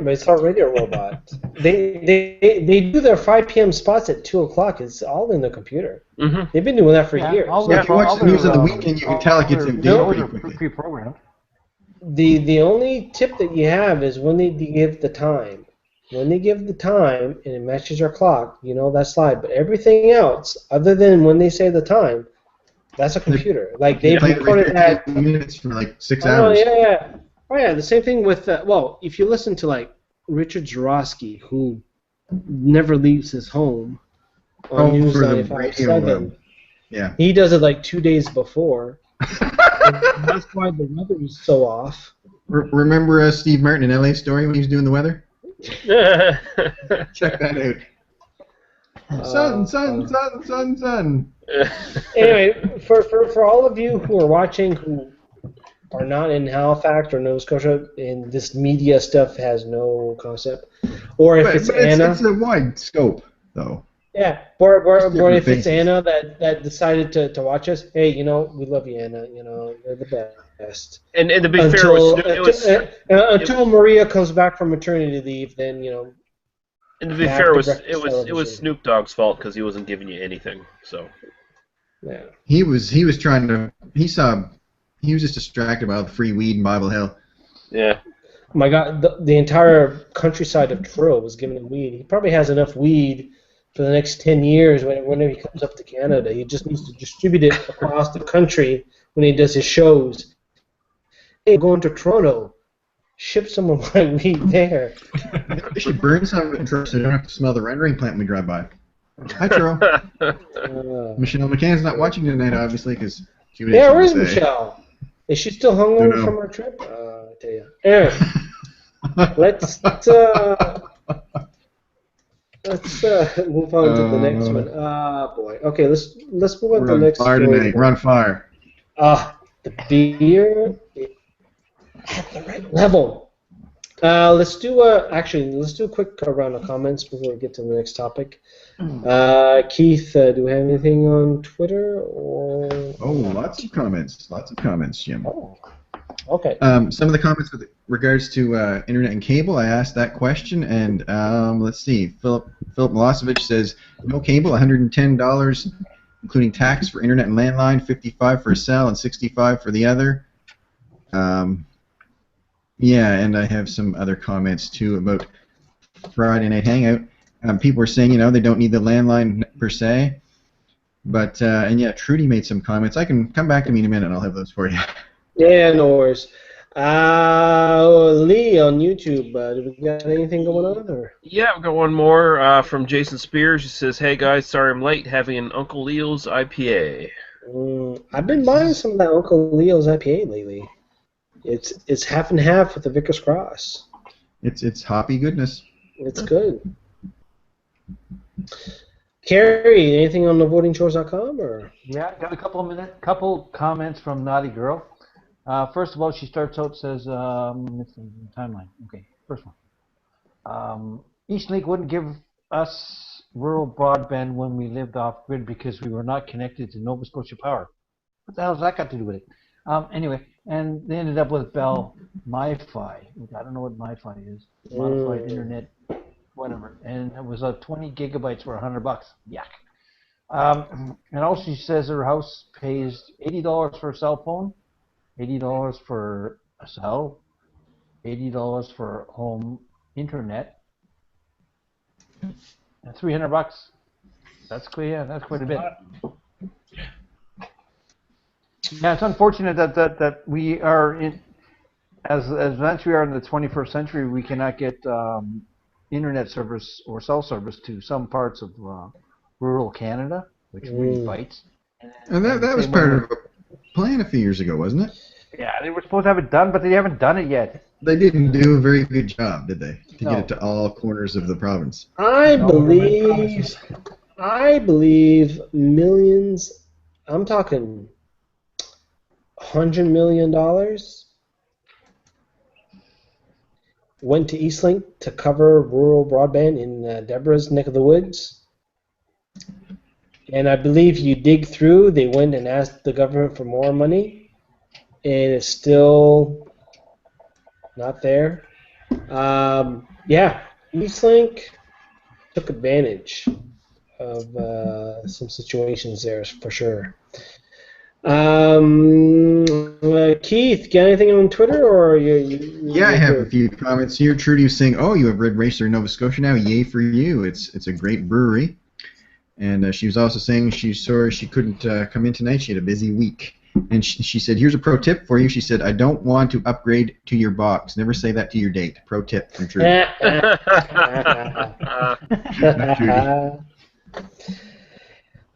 But it's our radio robot. They do their 5 p.m. spots at 2 o'clock. It's all in the computer. Mm-hmm. They've been doing that for years. If you watch the news on the weekend, you can tell it gets outdated pretty quickly. Pre-programmed. The only tip that you have is when they give the time. When they give the time and it matches your clock, that slide. But everything else, other than when they say the time, that's a computer. Like they've recorded that. Minutes for like 6 hours. Oh yeah. The same thing with if you listen to like Richard Zorowski, who never leaves his home on News for the 95.7. Yeah. He does it like 2 days before. That's why the weather is so off. Remember Steve Martin in LA Story when he was doing the weather? Check that out. Sun. Anyway, for all of you who are watching who are not in Halifax or Nova Scotia, and this media stuff has no concept, or if it's Anna, it's a wide scope though. Yeah, or if it's Anna that decided to watch us, hey, we love you, Anna. You're the best. And to be fair, until Maria comes back from maternity leave, then And to be fair, it was Snoop Dogg's fault because he wasn't giving you anything. So. Yeah. He was trying to. He was just distracted by the free weed in Bible Hill. Yeah. Oh my God, the entire countryside of Truro was giving him weed. He probably has enough weed for the next 10 years whenever he comes up to Canada. He just needs to distribute it across the country when he does his shows. Hey, going to Toronto, ship some of my weed there. They should burn some of it in Truro so you don't have to smell the rendering plant when we drive by. Hi, Truro. Michelle McCann's not watching tonight, obviously, because she would have where's something to say. Michelle? Is she still hungover from her trip? I tell you. Anyway, let's move on to the next one. Boy. Okay, let's move on to the next story. We're on fire. The beer at the right level. Let's do a quick round of comments before we get to the next topic. Keith, do we have anything on Twitter or? Oh, lots of comments, Jim. Oh. Okay. Some of the comments with regards to internet and cable, I asked that question, and let's see. Philip Milosevic says no cable, $110, including tax for internet and landline, $55 for a cell, and $65 for the other. Yeah, and I have some other comments too about Friday Night Hangout. People were saying, they don't need the landline per se, but and yeah, Trudy made some comments. I can come back to me in a minute, and I'll have those for you. Yeah, no worries. Lee on YouTube, do we got anything going on? Or? Yeah, I've got one more from Jason Spears. He says, "Hey guys, sorry I'm late. Having an Uncle Leo's IPA." I've been buying some of that Uncle Leo's IPA lately. It's half and half with the Vickers Cross. It's hoppy goodness. It's good. Carrie, anything on the votingchores.com or? Yeah, got a couple comments from Naughty Girl. First of all, she starts out says timeline. Okay, first one. Eastlink wouldn't give us rural broadband when we lived off grid because we were not connected to Nova Scotia Power. What the hell has that got to do with it? Anyway, and they ended up with Bell MiFi. I don't know what MiFi is. Modified Internet, whatever. And it was 20 gigabytes for $100. Yuck. And also she says her house pays $80 for a cell phone, $80 for a cell, $80 for home internet, and $300. That's clear. Yeah, that's quite a bit. Yeah, it's unfortunate that we are in, as advanced we are in the 21st century, we cannot get internet service or cell service to some parts of rural Canada, which really bites. And that was part of a plan a few years ago, wasn't it? Yeah, they were supposed to have it done, but they haven't done it yet. They didn't do a very good job, did they? To get it to all corners of the province. I believe millions. I'm talking $100 million went to Eastlink to cover rural broadband in Deborah's neck of the woods. And I believe you dig through, they went and asked the government for more money, and it's still not there. Yeah, Eastlink took advantage of some situations there for sure. Keith, got anything on Twitter or Yeah, I have a few comments here. Trudy was saying, "Oh, you have Red Racer in Nova Scotia now. Yay for you! It's a great brewery." And she was also saying she's sorry she couldn't come in tonight. She had a busy week. And she said, "Here's a pro tip for you." She said, "I don't want to upgrade to your box. Never say that to your date." Pro tip from Trudy.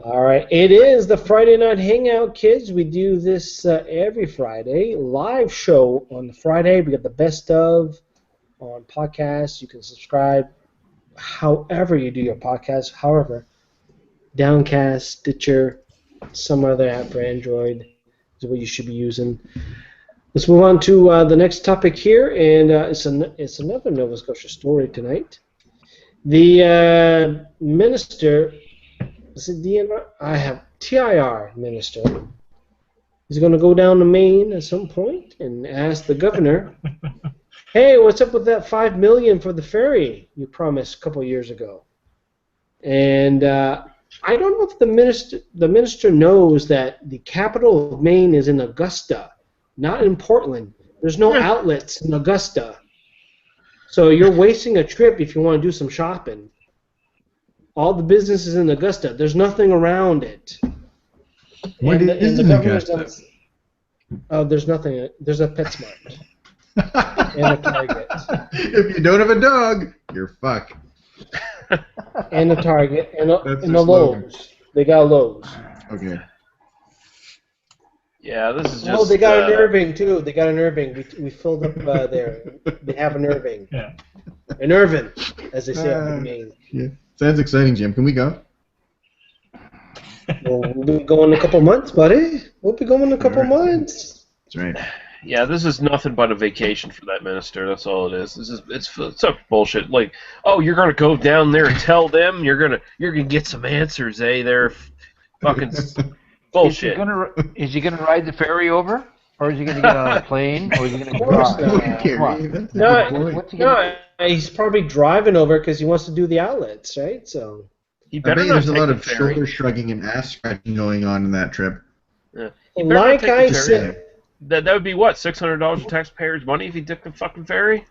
All right, it is the Friday Night Hangout, kids. We do this every Friday. Live show on the Friday. We got the best of on podcasts. You can subscribe however you do your podcast. However, Downcast, Stitcher, some other app for Android is what you should be using. Let's move on to the next topic here, and it's another Nova Scotia story tonight. The minister. Is it DNR? I have TIR minister. He's going to go down to Maine at some point and ask the governor, "Hey, what's up with that $5 million for the ferry you promised a couple years ago?" And I don't know if the minister knows that the capital of Maine is in Augusta, not in Portland. There's no outlets in Augusta, so you're wasting a trip if you want to do some shopping. All the business is in Augusta. There's nothing around it. What is in Augusta? Oh, there's nothing. There's a PetSmart and a Target. If you don't have a dog, you're fucked. And a Target and a slogan. Lowe's. They got a Lowe's. Okay. Yeah, this is just. Oh, they got an Irving too. They got an Irving. We filled up there. They have an Irving. Yeah. An Irvin, as they say in Maine. Yeah. Sounds exciting, Jim. Can we go? Well, we'll be going in a couple months, buddy. We'll be going in a couple months. That's right. Yeah, this is nothing but a vacation for that minister. That's all it is. It's such bullshit. Like, oh, you're gonna go down there and tell them you're gonna get some answers, eh? They're fucking bullshit. Is he gonna ride the ferry over? Or is he going to get on a plane? Or is he going to course drive? not. Come Gary, on. that's a No, good point. What's he going to no, he's probably driving over because he wants to do the outlets, right? So. He I better bet you not there's a take lot the of ferry. shoulder shrugging and ass scratching going on in that trip. Yeah. He better not Like take the I ferry. said, That would be what, $600 of taxpayers' money if he took the fucking ferry?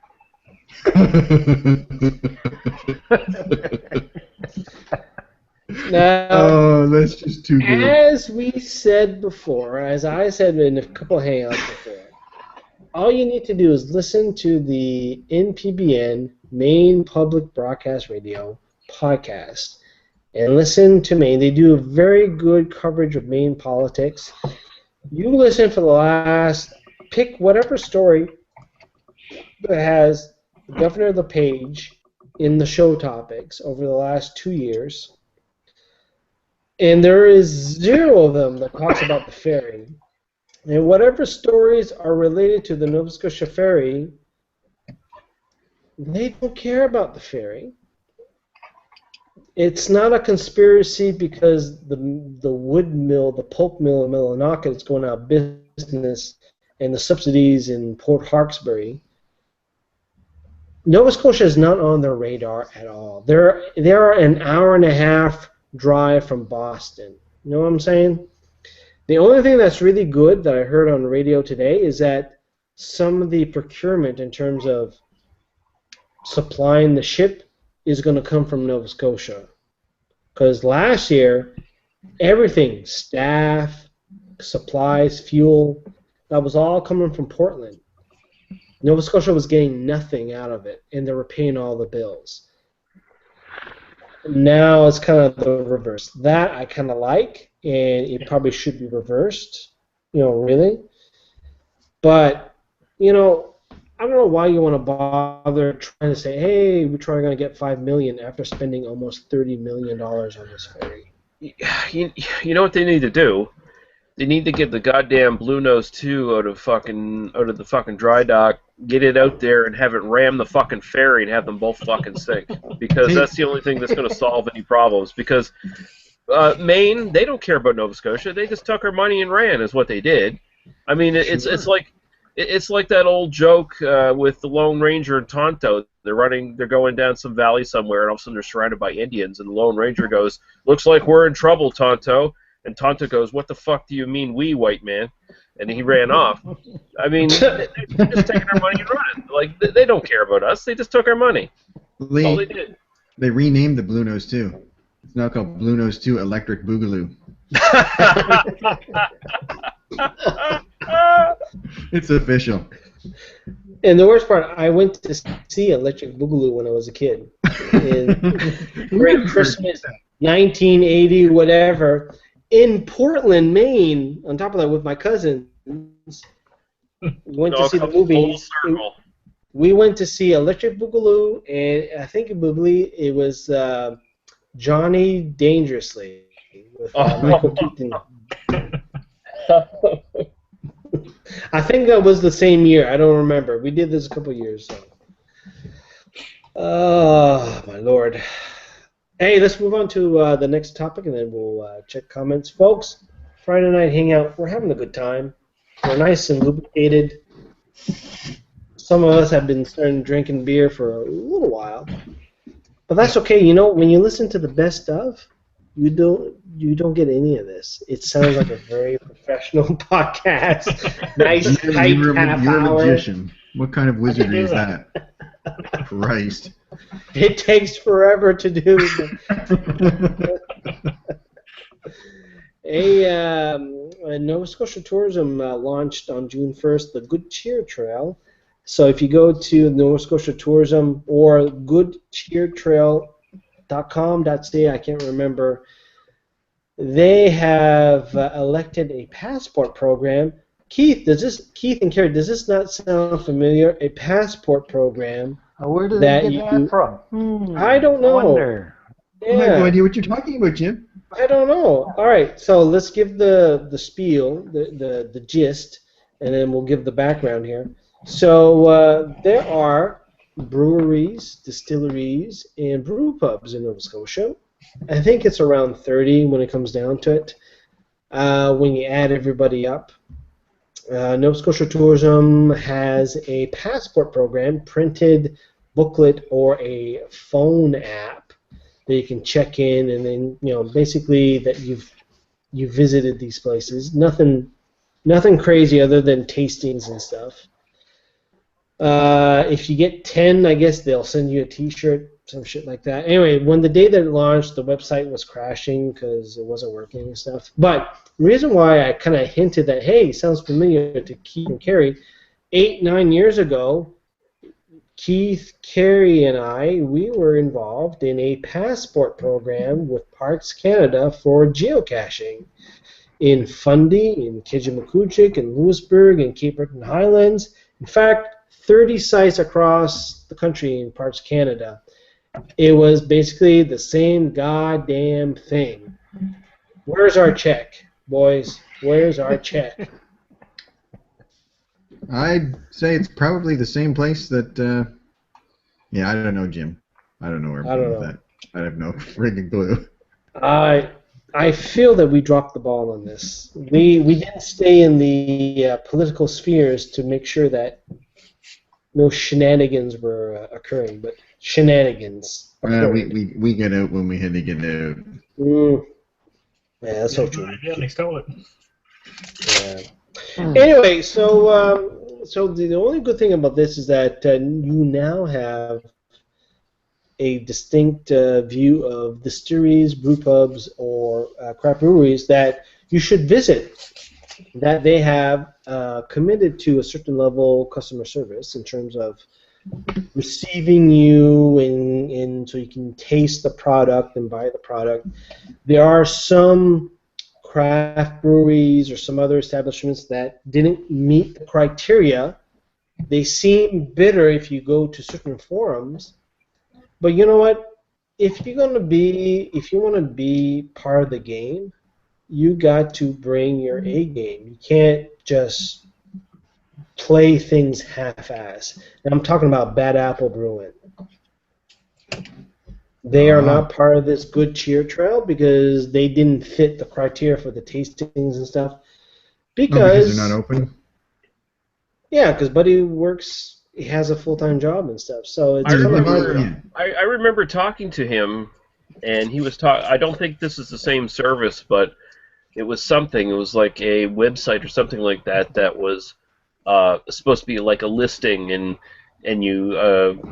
now, Oh, that's just too good. as we said before, as I said in a couple of hangouts before, all you need to do is listen to the NPBN, Maine Public Broadcast Radio podcast, and listen to Maine. They do a very good coverage of Maine politics. You listen for the last, pick whatever story that has the governor of the page in the show topics over the last 2 years, and there is zero of them that talks about the ferry. And whatever stories are related to the Nova Scotia ferry, they don't care about the ferry. It's not a conspiracy because the wood mill, the pulp mill in Millinocket is going out of business, and the subsidies in Port Hawkesbury. Nova Scotia is not on their radar at all. They're an hour and a half drive from Boston. You know what I'm saying? The only thing that's really good that I heard on the radio today is that some of the procurement in terms of supplying the ship is going to come from Nova Scotia. Because last year, everything, staff, supplies, fuel, that was all coming from Portland. Nova Scotia was getting nothing out of it, and they were paying all the bills. Now it's kind of the reverse. That I kind of like, and it probably should be reversed, really. But, I don't know why you want to bother trying to say, hey, we're trying to get $5 million after spending almost $30 million on this ferry. You know what they need to do? They need to get the goddamn Blue Nose 2 out of the fucking dry dock, get it out there, and have it ram the fucking ferry and have them both fucking sink. Because that's the only thing that's going to solve any problems. Because Maine, they don't care about Nova Scotia. They just took our money and ran, is what they did. I mean, it's like that old joke with the Lone Ranger and Tonto. They're going down some valley somewhere, and all of a sudden they're surrounded by Indians, and the Lone Ranger goes, "Looks like we're in trouble, Tonto." And Tonto goes, "What the fuck do you mean, we, white man?" And he ran off. I mean, they're just taking our money and running. Like, they don't care about us. They just took our money. That's all they did. They renamed the Blue Nose 2. It's now called Blue Nose 2 Electric Boogaloo. It's official. And the worst part, I went to see Electric Boogaloo when I was a kid. Great Christmas, 1980, whatever. In Portland, Maine, on top of that, with my cousins, went to see the movie. We went to see Electric Boogaloo, and I think it was Johnny Dangerously with Michael Keaton. I think that was the same year. I don't remember. We did this a couple years. So. Oh, my Lord. Hey, let's move on to the next topic, and then we'll check comments. Folks, Friday night hangout. We're having a good time. We're nice and lubricated. Some of us have been starting drinking beer for a little while. But that's okay. When you listen to the best of, you don't get any of this. It sounds like a very professional podcast. Nice, tight You're half a hour. magician. What kind of wizardry is that? Christ. It takes forever to do. A Nova Scotia Tourism launched on June 1st the Good Cheer Trail. So if you go to Nova Scotia Tourism or goodcheertrail.com.ca, I can't remember, they have elected a passport program. Keith and Carrie, does this not sound familiar? A passport program. Where did they get that from? I don't know. I wonder. I have no idea what you're talking about, Jim. I don't know. All right, so let's give the spiel, the gist, and then we'll give the background here. So there are breweries, distilleries, and brew pubs in Nova Scotia. I think it's around 30 when it comes down to it, when you add everybody up. Nova Scotia Tourism has a passport program, printed booklet, or a phone app that you can check in, and then basically that you visited these places. Nothing crazy other than tastings and stuff. If you get 10, I guess they'll send you a T-shirt, some shit like that. Anyway, when the day that it launched, the website was crashing because it wasn't working and stuff. But the reason why I kind of hinted that, hey, sounds familiar to Keith and Carrie, 8-9 years ago, Keith, Carrie, and we were involved in a passport program with Parks Canada for geocaching in Fundy, in Kijimakujik, in Lewisburg, in Cape Breton Highlands. In fact, 30 sites across the country in Parks Canada. It was basically the same goddamn thing. Where's our check, boys? Where's our check? I'd say it's probably the same place that. Yeah, I don't know, Jim. I don't know where I'm going with that. I have no friggin' clue. I feel that we dropped the ball on this. We didn't stay in the political spheres to make sure that no shenanigans were occurring, but shenanigans. We get out when we had to get out. Yeah, that's so true. Yeah, they stole it. Yeah. Anyway, so the only good thing about this is that you now have a distinct view of distilleries, brew pubs, or craft breweries that you should visit, that they have committed to a certain level customer service in terms of receiving you and so you can taste the product and buy the product. There are some craft breweries or some other establishments that didn't meet the criteria. They seem bitter if you go to certain forums. But you know what? If you want to be part of the game, you got to bring your A game. You can't just play things half-ass. And I'm talking about Bad Apple Brewing. They are not part of this Good Cheer Trail because they didn't fit the criteria for the tastings and stuff. Because they're not open? Yeah, because Buddy works. He has a full-time job and stuff, so it's I I remember talking to him, and he was I don't think this is the same service, but it was something. It was like a website or something like that that was supposed to be like a listing, and you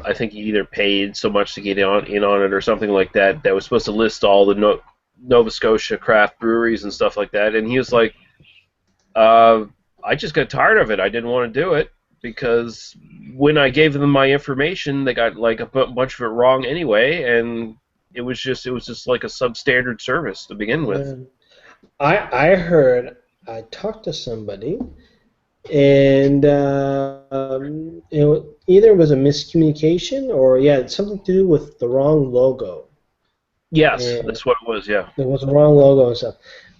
I think you either paid so much to get in on it or something like that. That was supposed to list all the Nova Scotia craft breweries and stuff like that. And he was like, I just got tired of it. I didn't want to do it. Because when I gave them my information, they got like a bunch of it wrong anyway, and it was just like a substandard service to begin with. I heard, I talked to somebody, and either it was a miscommunication or it's something to do with the wrong logo. Yes, that's what it was. Yeah, there was a wrong logo and stuff.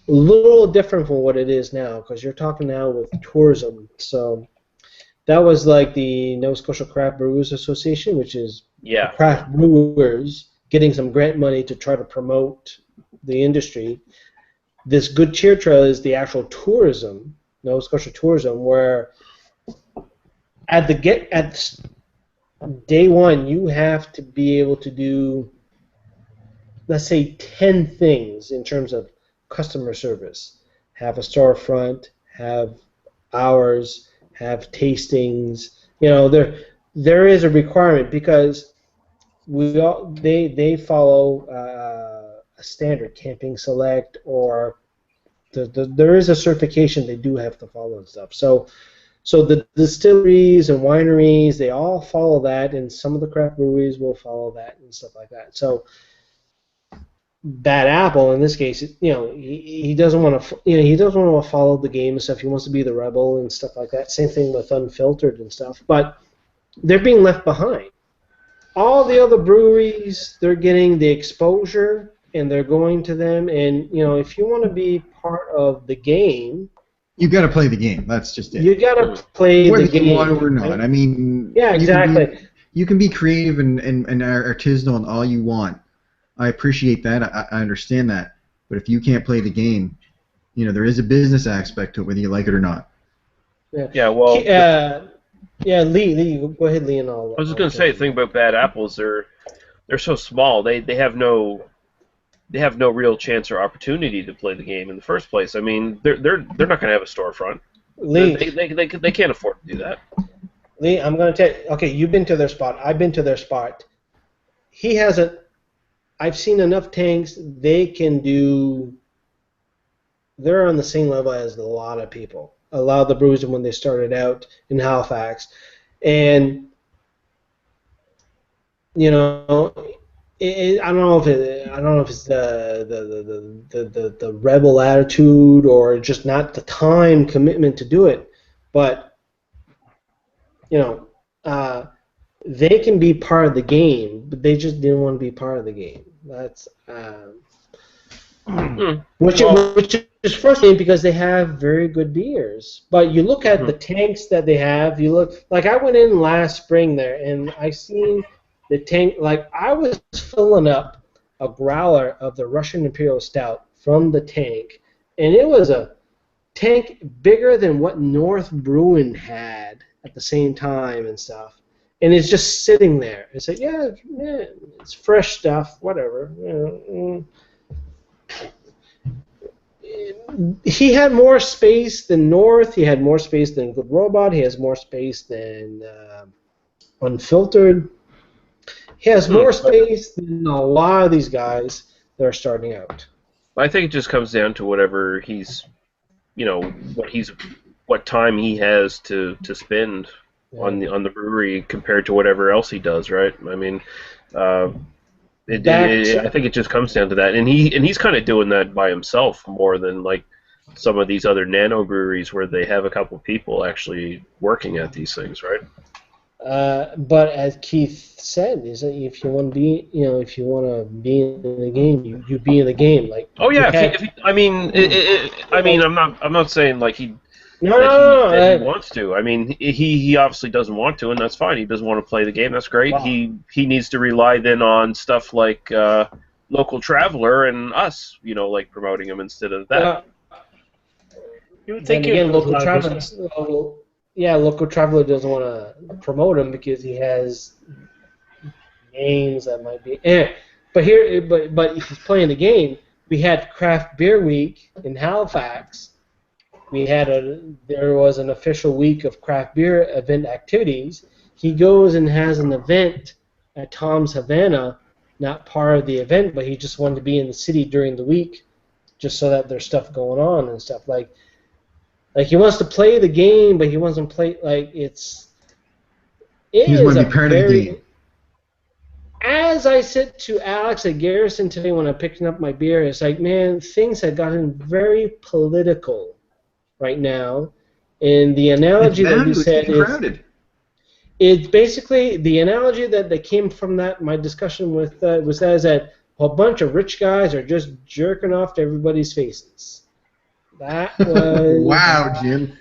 A little different from what it is now, because you're talking now with tourism, so. That was like the Nova Scotia Craft Brewers Association, which is craft brewers getting some grant money to try to promote the industry. This Good Cheer Trail is the actual tourism, Nova Scotia tourism, where at day one you have to be able to do, let's say, 10 things in terms of customer service. Have a storefront, have hours, have tastings. There is a requirement because they follow a standard, Camping Select, or there is a certification they do have to follow and stuff. So the distilleries and wineries, they all follow that, and some of the craft breweries will follow that and stuff like that. So Bad Apple, in this case, he doesn't want to, he doesn't want to follow the game and stuff. He wants to be the rebel and stuff like that. Same thing with Unfiltered and stuff. But they're being left behind. All the other breweries, they're getting the exposure, and they're going to them. And if you want to be part of the game, you got to play the game. That's just it. You got to play the game. Whether you want or not. Right? I mean, yeah, exactly. You can be creative and artisanal and all you want. I appreciate that. I understand that. But if you can't play the game, there is a business aspect to it, whether you like it or not. Yeah, well, Yeah, Lee, go ahead, Lee, and I was just gonna say the thing about bad apples. They're so small. They have no real chance or opportunity to play the game in the first place. I mean, they're not gonna have a storefront. Lee, They can't afford to do that. Lee, I'm gonna tell you. Okay, you've been to their spot. I've been to their spot. He hasn't. I've seen enough tanks. They can do. They're on the same level as a lot of people. A lot of the breweries when they started out in Halifax, and you know, I don't know if it's the rebel attitude or just not the time commitment to do it, but you know, they can be part of the game, but they just didn't want to be part of the game. That's which is frustrating because they have very good beers. But you look at the tanks that they have. You look like I went in last spring there, and I seen the tank. Like I was filling up a growler of the Russian Imperial Stout from the tank, and it was a tank bigger than what North Bruin had at the same time and stuff. And it's just sitting there. It's like, yeah, it's fresh stuff, whatever. He had more space than North. He had more space than Good Robot. He has more space than Unfiltered. He has more space than a lot of these guys that are starting out. I think it just comes down to whatever what time he has to spend on the brewery compared to whatever else he does, right? I mean, I think it just comes down to that, and he's kind of doing that by himself more than like some of these other nano breweries where they have a couple people actually working at these things, right? But as Keith said, is that if you want to be, if you want to be in the game, you be in the game. Like I'm not saying like he he wants to. I mean, he obviously doesn't want to, and that's fine. He doesn't want to play the game. That's great. Wow. He needs to rely then on stuff like Local Traveler and us, like promoting him instead of that. You would think again, Local Traveler. Local Traveler doesn't want to promote him because he has names that might be. But if he's playing the game, we had Craft Beer Week in Halifax. There was an official week of craft beer event activities. He goes and has an event at Tom's Havana, not part of the event, but he just wanted to be in the city during the week, just so that there's stuff going on and stuff like he wants to play the game, but he wants to play like it's. He just want to be part of the game. As I said to Alex at Garrison today when I'm picking up my beer, it's like, man, things have gotten very political right now, and the analogy that you said is it's basically the analogy that came from that my discussion with was that a bunch of rich guys are just jerking off to everybody's faces. That was wow, Jim.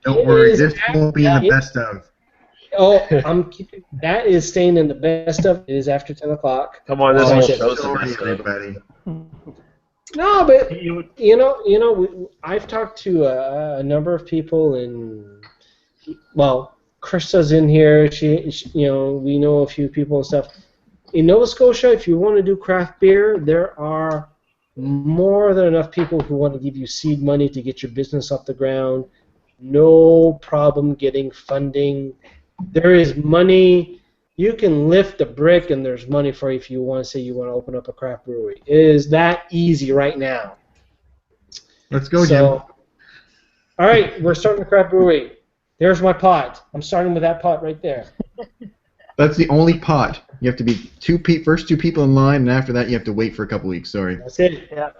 Don't worry, this won't be in the best of. Oh, that is staying in the best of. It is after 10 o'clock. Come on, this whole show's sorry, everybody. No, but I've talked to a number of people, and Krista's in here. She, we know a few people and stuff. In Nova Scotia, if you want to do craft beer, there are more than enough people who want to give you seed money to get your business off the ground. No problem getting funding. There is money. You can lift a brick, and there's money for you if you want to say you want to open up a craft brewery. It is that easy right now. Let's go, Jim. All right, we're starting a craft brewery. There's my pot. I'm starting with that pot right there. That's the only pot. You have to be first two people in line, and after that you have to wait for a couple weeks. Sorry. That's it. Yeah.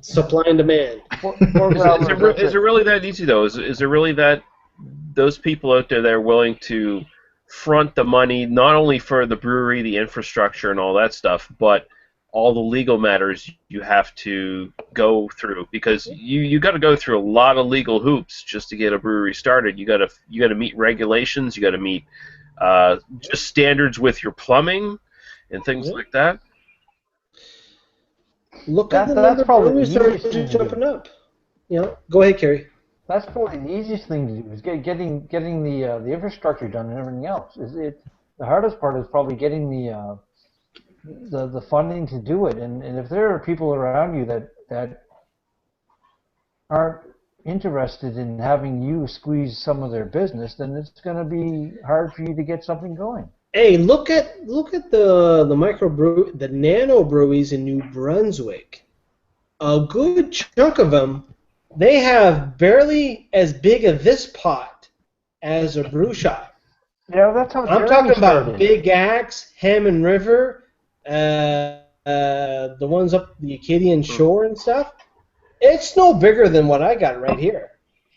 Supply and demand. Is it really that easy, though? Is it really that those people out there that are willing to front the money not only for the brewery, the infrastructure, and all that stuff, but all the legal matters you have to go through, because you got to go through a lot of legal hoops just to get a brewery started. You got to meet regulations. You got to meet just standards with your plumbing and things like that. Look at the number of breweries that are jumping up. Go ahead, Kerry. That's probably the easiest thing to do is getting the infrastructure done and everything else. The hardest part is probably getting the funding to do it. And if there are people around you that aren't interested in having you squeeze some of their business, then it's going to be hard for you to get something going. Hey, look at the nano breweries in New Brunswick. A good chunk of them, they have barely as big as this pot as a brew shop. Yeah, that's how I'm Jeremy talking about started. Big Axe, Hammond River, the ones up the Acadian shore and stuff. It's no bigger than what I got right here.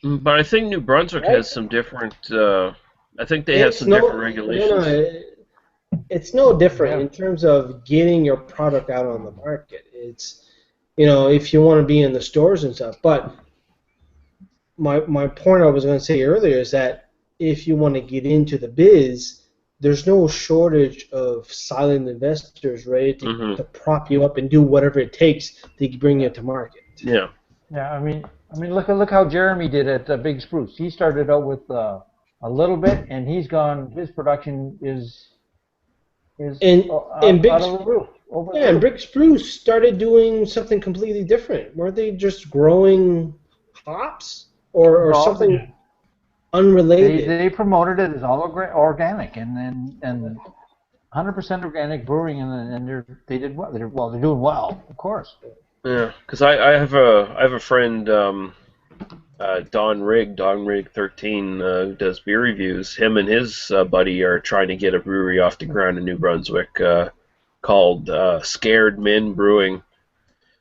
But I think New Brunswick Right? has some different. I think they have some different regulations. It's no different Yeah. in terms of getting your product out on the market. It's, if you want to be in the stores and stuff. But my point I was going to say earlier is that if you want to get into the biz, there's no shortage of silent investors ready to prop you up and do whatever it takes to bring you to market. Yeah. Yeah, I mean, look how Jeremy did at Big Spruce. He started out with a little bit, and he's gone. His production is And out of the roof. and Big Spruce started doing something completely different. Weren't they just growing hops or No, something unrelated? They promoted it as all organic, and 100% organic brewing, and they did well. They're doing well, of course. Yeah, because I have a friend, Don Rig 13, who does beer reviews. Him and his buddy are trying to get a brewery off the ground in New Brunswick called Scared Men Brewing,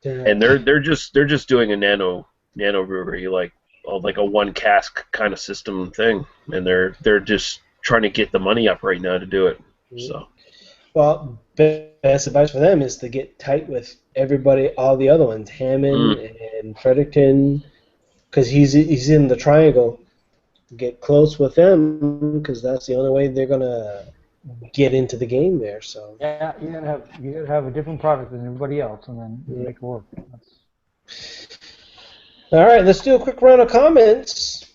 and they're just doing a nano brewery, like a one cask kind of system thing, and they're just trying to get the money up right now to do it. So. Well, best advice for them is to get tight with everybody, all the other ones, Hammond and Fredericton, because he's in the triangle. Get close with them, because that's the only way they're gonna get into the game there. So yeah, you gotta have a different product than everybody else, and then make it work. All right, let's do a quick round of comments,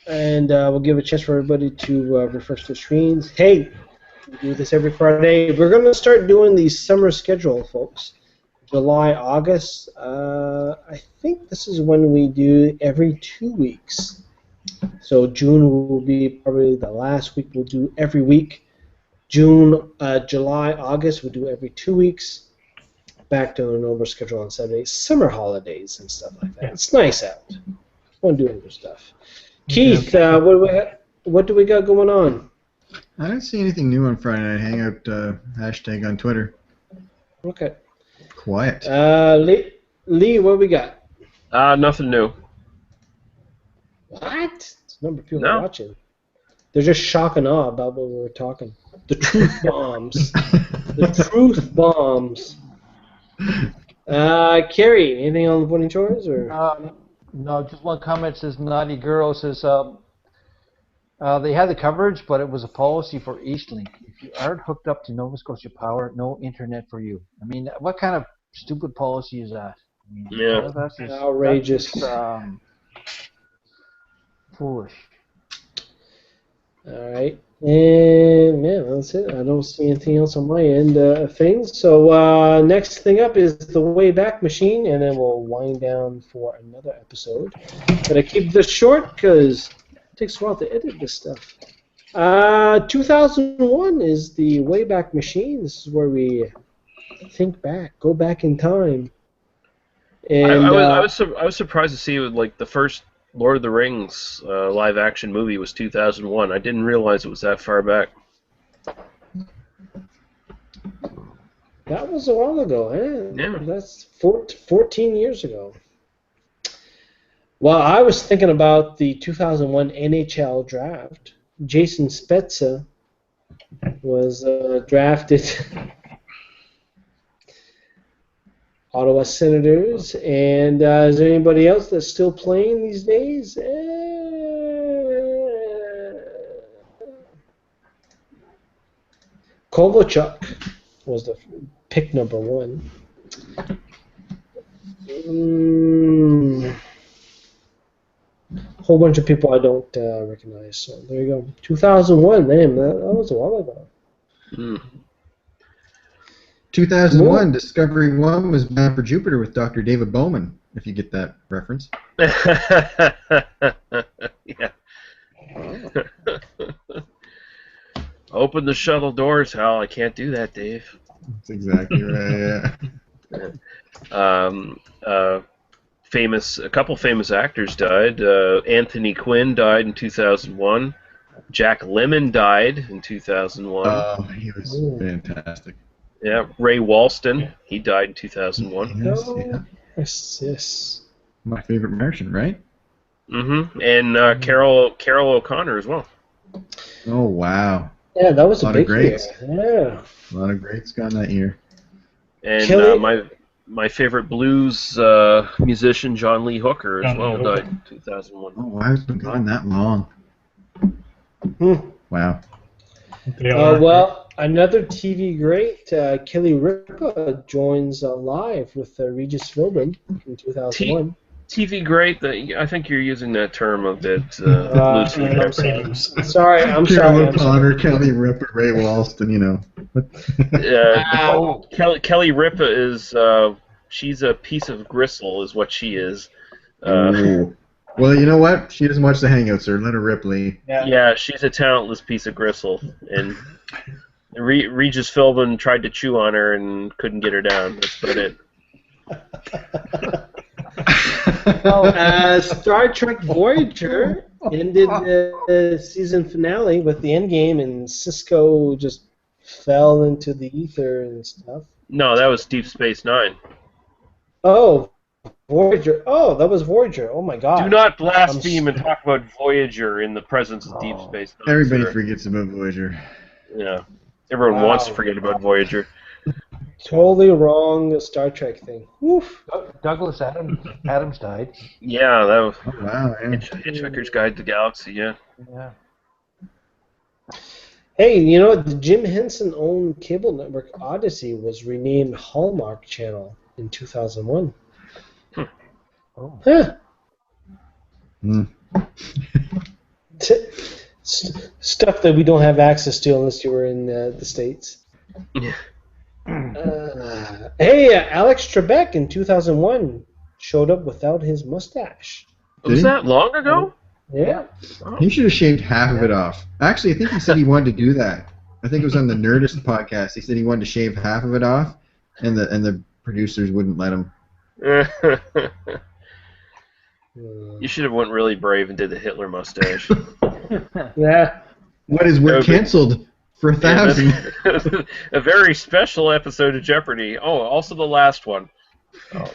and we'll give a chance for everybody to refresh their screens. Hey. We do this every Friday. We're going to start doing the summer schedule, folks. July, August. I think this is when we do every 2 weeks. So June will be probably the last week we'll do every week. July, August we'll do every 2 weeks. Back to the normal schedule on Saturdays. Summer holidays and stuff like that. Yeah. It's nice out. Want to do other stuff. Keith, what do we got going on? I don't see anything new on Friday Night Hangout hashtag on Twitter. Okay. Quiet. Lee, what we got? Nothing new. What? There's a number of people watching. They're just shock and awe about what we were talking. The truth bombs. The truth bombs. Carrie, anything on the Voting Chores? Or? No, just one comment says, Naughty Girl says, they had the coverage, but it was a policy for Eastlink. If you aren't hooked up to Nova Scotia Power, no internet for you. I mean, what kind of stupid policy is that? I mean, yeah. That's just outrageous. That's just, foolish. All right. And, that's it. I don't see anything else on my end of things. So next thing up is the Wayback Machine, and then we'll wind down for another episode. But I keep this short because it takes a while to edit this stuff. 2001 is the Wayback Machine. This is where we think back, go back in time. And I was surprised to see like the first Lord of the Rings live action movie was 2001. I didn't realize it was that far back. That was a while ago, eh? Yeah. That's 14 years ago. Well, I was thinking about the 2001 NHL draft. Jason Spezza was drafted. Ottawa Senators. And is there anybody else that's still playing these days? Kovalchuk was the pick number 1. A whole bunch of people I don't recognize. So there you go. 2001, man, that was a while ago. Mm. 2001, Discovery 1 was bound for Jupiter with Dr. David Bowman, if you get that reference. Yeah. Open the shuttle doors, Hal. I can't do that, Dave. That's exactly right, yeah. A couple famous actors died. Anthony Quinn died in 2001. Jack Lemmon died in 2001. Oh, he was fantastic. Yeah, Ray Walston, he died in 2001. Yes, yeah. Yes. My favorite Martian, right? Mm-hmm. And Carol O'Connor as well. Oh, wow. Yeah, that was a Lot big of greats. year. A lot of greats gone that year. And my favorite blues musician, John Lee Hooker, as John well, Lee Hooker. died in 2001. Oh, wow, it's been gone that long. Wow. They are. Well, another TV great, Kelly Ripa joins live with Regis Philbin in 2001. TV great. I think you're using that term a bit loosely. I'm sorry. I'm Carol sorry. O'Connor, Kelly Ripa, Ray Walston, you know. Kelly Ripa is she's a piece of gristle, is what she is. Ooh. Well, you know what? She doesn't watch The Hangout, sir. Let her rip, Lee. Yeah, she's a talentless piece of gristle, and Regis Philbin tried to chew on her and couldn't get her down. That's about it. Star Trek Voyager ended the season finale with the end game, and Cisco just fell into the ether and stuff. No, that was Deep Space Nine. Oh, Voyager. Oh, that was Voyager. Oh my God. Do not blaspheme and talk about Voyager in the presence of Deep Space Nine. Everybody sir. forgets about Voyager. Yeah, everyone wants to forget about Voyager. Totally wrong Star Trek thing. Woof. Douglas Adams died. Yeah, that was Oh, wow. Yeah. Hitchhiker's Guide to the Galaxy. Yeah. Yeah. Hey, you know what? The Jim Henson-owned cable network Odyssey was renamed Hallmark Channel in 2001. Oh. Huh. Mm. Stuff that we don't have access to unless you were in the States. Yeah. Hey, Alex Trebek in 2001 showed up without his mustache. Was that long ago? Yeah. He should have shaved half of it off. Actually, I think he said he wanted to do that. I think it was on the Nerdist podcast. He said he wanted to shave half of it off, and the producers wouldn't let him. You should have went really brave and did the Hitler mustache. Yeah. What is we're canceled for 1,000? A very special episode of Jeopardy. Oh, also the last one.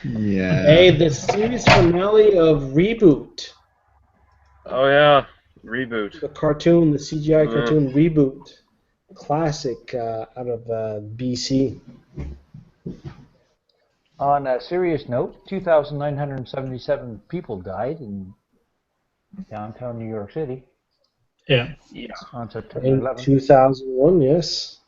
Yeah. Hey, the series finale of Reboot. Oh yeah, Reboot. The cartoon, the CGI cartoon Reboot. Classic out of BC. On a serious note, 2,977 people died in downtown New York City Yeah. on September In 11th. 2001, yes.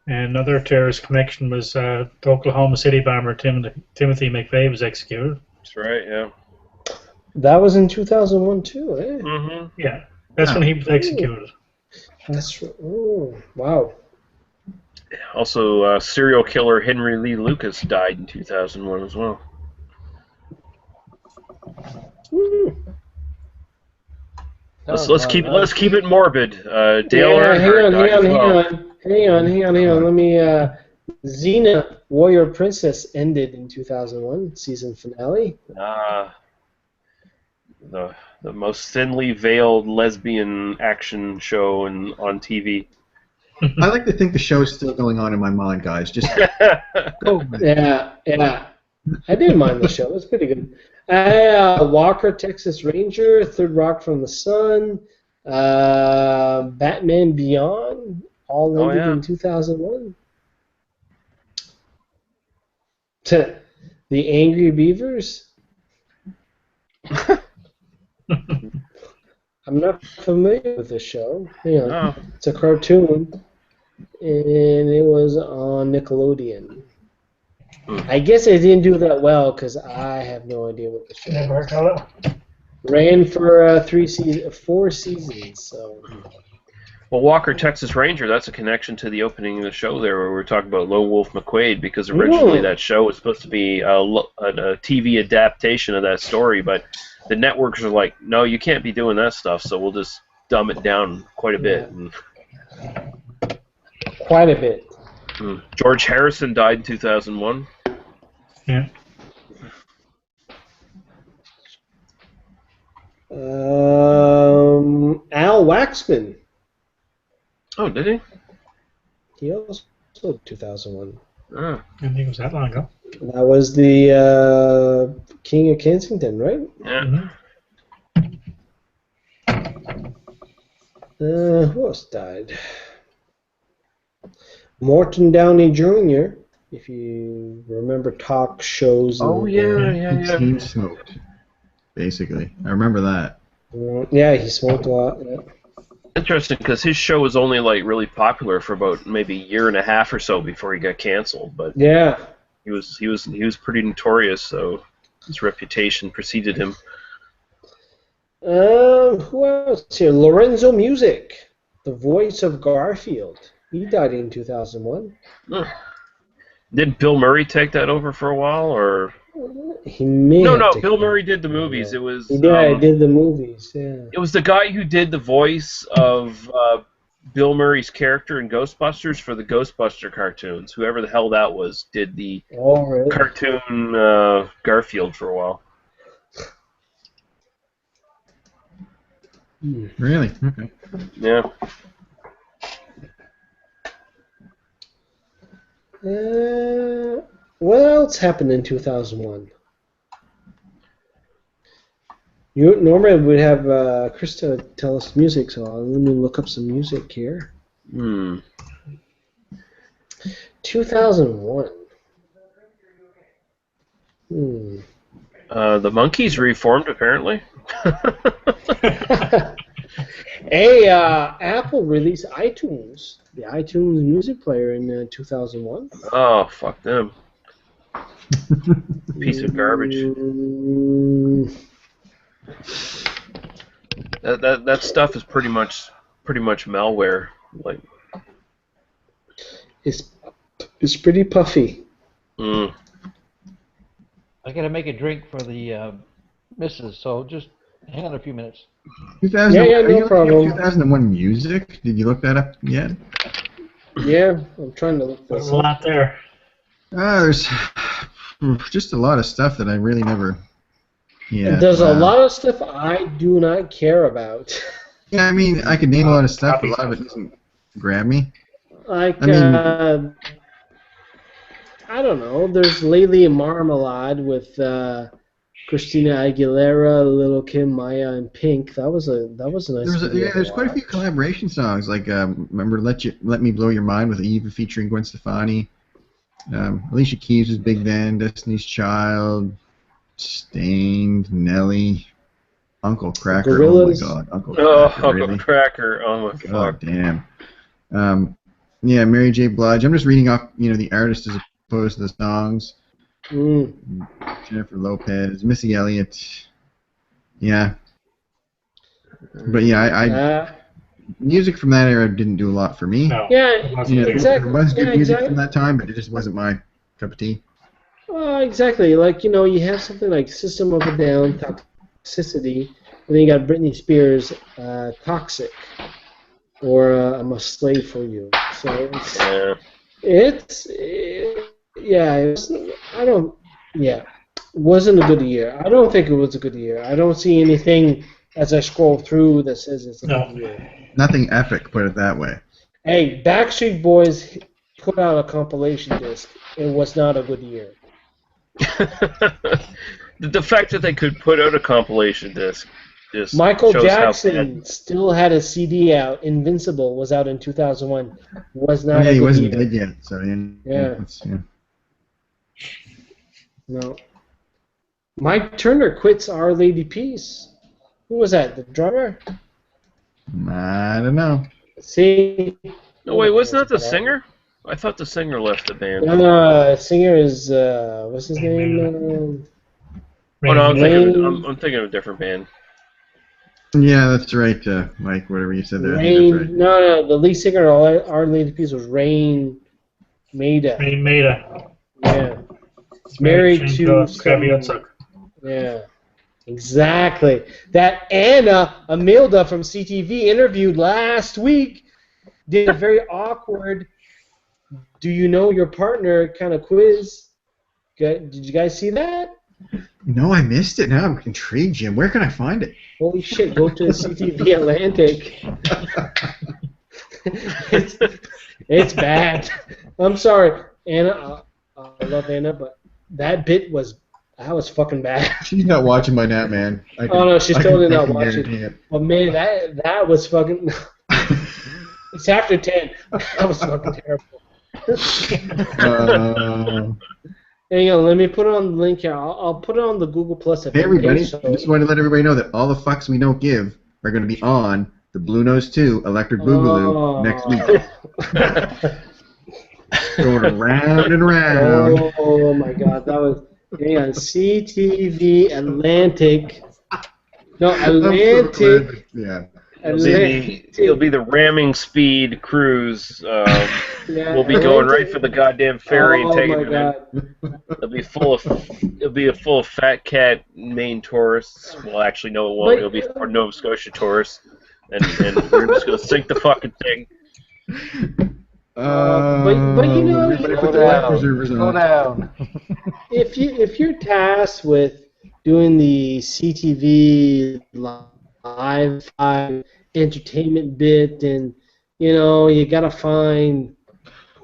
And another terrorist connection was the Oklahoma City bomber Timothy McVeigh was executed. That's right. Yeah. That was in 2001 too, eh? Mm-hmm. Yeah, that's when he was executed. That's wow. Also, serial killer Henry Lee Lucas died in 2001 as well. Let's keep it morbid. Dale Earnhardt died as well. Hang on. Let me. Xena, Warrior Princess, ended in 2001 season finale. The most thinly veiled lesbian action show on TV. I like to think the show is still going on in my mind, guys. Just Yeah. I didn't mind the show. It was pretty good. Walker, Texas Ranger, Third Rock from the Sun, Batman Beyond, all ended in 2001. The Angry Beavers. I'm not familiar with this show. Hang on. Oh. It's a cartoon, and it was on Nickelodeon. I guess it didn't do that well because I have no idea what the show Never is. heard of it. Ran for 4 seasons. So Well, Walker, Texas Ranger, that's a connection to the opening of the show there where we were talking about Lone Wolf McQuade, because originally that show was supposed to be a TV adaptation of that story, but the networks are like, no, you can't be doing that stuff, so we'll just dumb it down quite a bit. And, quite a bit. George Harrison died in 2001. Yeah. Al Waxman. Oh, did he? He also 2001. Oh. I didn't think it was that long ago. That was the King of Kensington, right? Yeah. Who else died? Morton Downey Jr., if you remember talk shows. Oh, yeah. He smoked, basically. I remember that. Yeah, he smoked a lot. Yeah. Interesting, because his show was only like really popular for about maybe a year and a half or so before he got canceled. But yeah, he was pretty notorious, so his reputation preceded him. Who else here? Lorenzo Music, the voice of Garfield. He died in 2001. Did Bill Murray take that over for a while, or? He may. No. Bill Murray did the movies. Yeah. It was. He did the movies. Yeah. It was the guy who did the voice of Bill Murray's character in Ghostbusters for the Ghostbuster cartoons. Whoever the hell that was did the really? cartoon Garfield for a while. Really? Okay. Yeah. What else happened in 2001? Normally we'd have Krista tell us music, so let me look up some music here. 2001. The Monkees reformed, apparently. Hey, Apple released iTunes, the iTunes music player in 2001. Oh, fuck them. Piece of garbage. That stuff is pretty much malware. Like, it's pretty puffy. I gotta make a drink for the missus, so just hang on a few minutes. 2001, no problem. 2001 music? Did you look that up yet? Yeah, I'm trying to look There's this a up. lot there. There's just a lot of stuff that I really never. Yeah. There's a lot of stuff I do not care about. Yeah, I mean, I could name a lot of stuff, but a lot of it doesn't grab me. Like, I mean, I don't know. There's Lately Marmalade with Christina Aguilera, Lil' Kim, Maya, and Pink. That was a nice. There's quite a few collaboration songs. Like remember Let Me Blow Your Mind with Eva featuring Gwen Stefani. Alicia Keys was big then. Destiny's Child, Stained, Nelly, Uncle Cracker. Gorillaz. Oh my God, Uncle Oh, Cracker. Uncle Really? Cracker. Oh my God fuck. damn. Yeah, Mary J. Blige. I'm just reading off, the artist as opposed to the songs. Jennifer Lopez, Missy Elliott. Yeah. But yeah, I music from that era didn't do a lot for me. No. Yeah, There was good music exactly. from that time, but it just wasn't my cup of tea. Exactly. Like, you have something like System of a Down, Toxicity, and then you got Britney Spears, Toxic, or I'm a Slave for You. So wasn't a good year. I don't think it was a good year. I don't see anything as I scroll through that says it's a good year. Nothing epic, put it that way. Hey, Backstreet Boys put out a compilation disc. It was not a good year. The fact that they could put out a compilation disc just Michael shows Jackson still had a CD out. Invincible was out in 2001. Was not. Yeah, a he good wasn't year. dead yet, so yeah. No. Mike Turner quits Our Lady Peace. Who was that? The drummer? I don't know. See? No, wait, wasn't that the singer? I thought the singer left the band. No, singer is what's his name? Oh no, I'm Wayne- thinking of a different band. Yeah, that's right, Mike. Whatever you said there, I think Rain. that's right. No, the lead singer of Our Lady of Peace was Rain Maida. Rain Maida. Yeah. It's married to some. Kraviotsak. Yeah. Exactly. That Anna Amilda from CTV interviewed last week did a very awkward "Do you know your partner?" kind of quiz. Did you guys see that? No, I missed it. Now I'm intrigued, Jim. Where can I find it? Holy shit! Go to CTV Atlantic. it's bad. I'm sorry, Anna. I love Anna, but that bit was fucking bad. She's not watching by now, man. Oh no, she's totally not watching. It. But man, that was fucking. It's after 10. That was fucking terrible. Hang on, let me put it on the link here. I'll put it on the Google Plus. Hey everybody, I just want to let everybody know that all the fucks we don't give are going to be on the Blue Nose 2 Electric Boogaloo next week. Going around and around. Oh my god, that was... Hang on, CTV Atlantic. No, Atlantic. Yeah. It'll be the ramming speed cruise. We'll be going right for the goddamn ferry and taking them in. It'll be full of fat cat Maine tourists. Well, actually, no, it won't. It'll be for Nova Scotia tourists, and we're just gonna sink the fucking thing. But you know, Slow down. if you're tasked with doing the CTV live entertainment bit, and you know you gotta find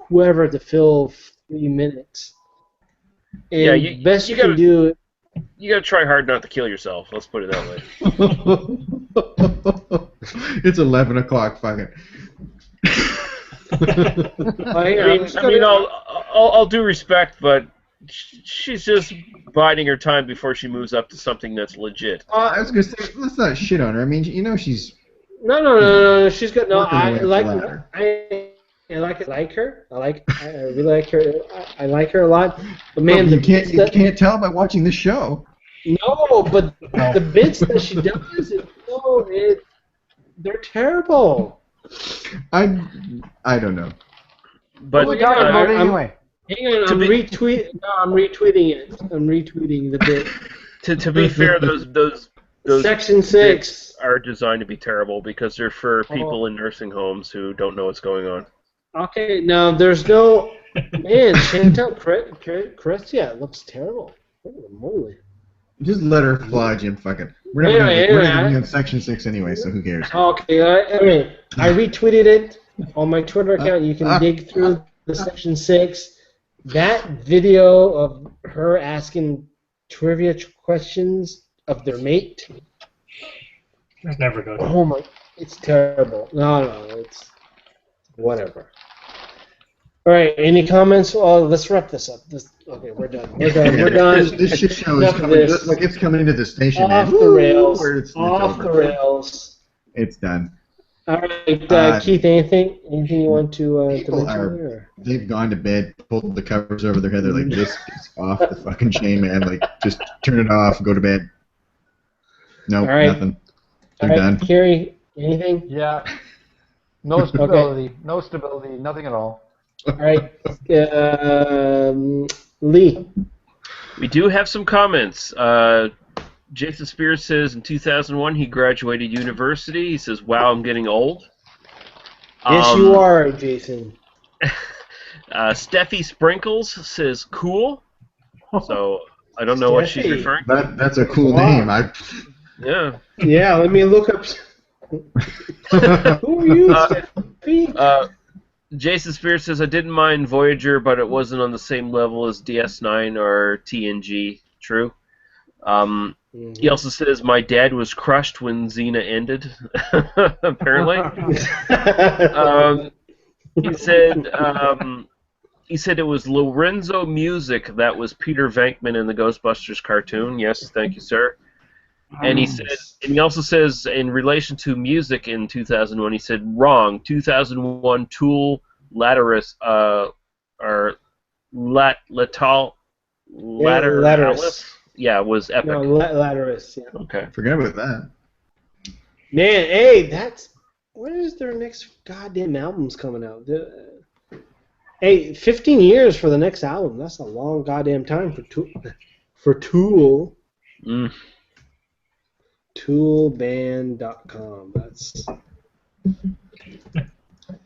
whoever to fill 3 minutes. And Yeah, you can do it. You gotta try hard not to kill yourself. Let's put it that way. It's 11 o'clock. Fuck it. I mean, I'll do respect, but she's just biding her time before she moves up to something that's legit. I was gonna say, let's not shit on her. I mean, you know, she's No. She's got no. I like her. I really like her. I like her a lot. But man, you can't tell by watching this show. No, but the bits that she does, they're terrible. I don't know. But we talking about it anyway. Hang on, I'm retweeting it. I'm retweeting the bit. To be fair, those Section 6 are designed to be terrible because they're for people in nursing homes who don't know what's going on. Okay, now there's no... Man, Chantal Crescia looks terrible. Holy moly. Just let her fly, Jim. Fuck it. We're never going to be on Section 6 anyway, so who cares? Okay, I retweeted it on my Twitter account. You can dig through the Section 6. That video of her asking trivia questions of their mate. That's never good. Oh my... It's terrible. No, it's... Whatever. All right. Any comments? Oh, let's wrap this up. Okay, we're done. We're done. This shit show is coming. Like it's coming into the station. Off man. the rails. Off the rails. It's done. All right, Keith. Anything you want to mention? They've gone to bed, pulled the covers over their head. They're like, "This is off the fucking chain, man. Like, just turn it off. Go to bed." No, nothing. They're done. Carrie, anything? Yeah. No stability. Okay. No stability. Nothing at all. All right, Lee. We do have some comments. Jason Spears says in 2001 he graduated university. He says, "Wow, I'm getting old." Yes, you are, Jason. Steffi Sprinkles says, "Cool." So I don't know what she's referring to. That's a cool name. Yeah. Yeah. Let me look up. Who are you, Steffi? Jason Spears says, I didn't mind Voyager, but it wasn't on the same level as DS9 or TNG. True. He also says, my dad was crushed when Xena ended, apparently. He said it was Lorenzo Music that was Peter Venkman in the Ghostbusters cartoon. Yes, thank you, sir. And he also says, in relation to music in 2001, he said, wrong. 2001 Tool Lateralis, or Lateralis. Yeah, was epic. No, Lateralis, yeah. Okay. Forget about that. Man, hey, when is their next goddamn album's coming out? Hey, 15 years for the next album. That's a long goddamn time for Tool. Mm. Toolband.com. That's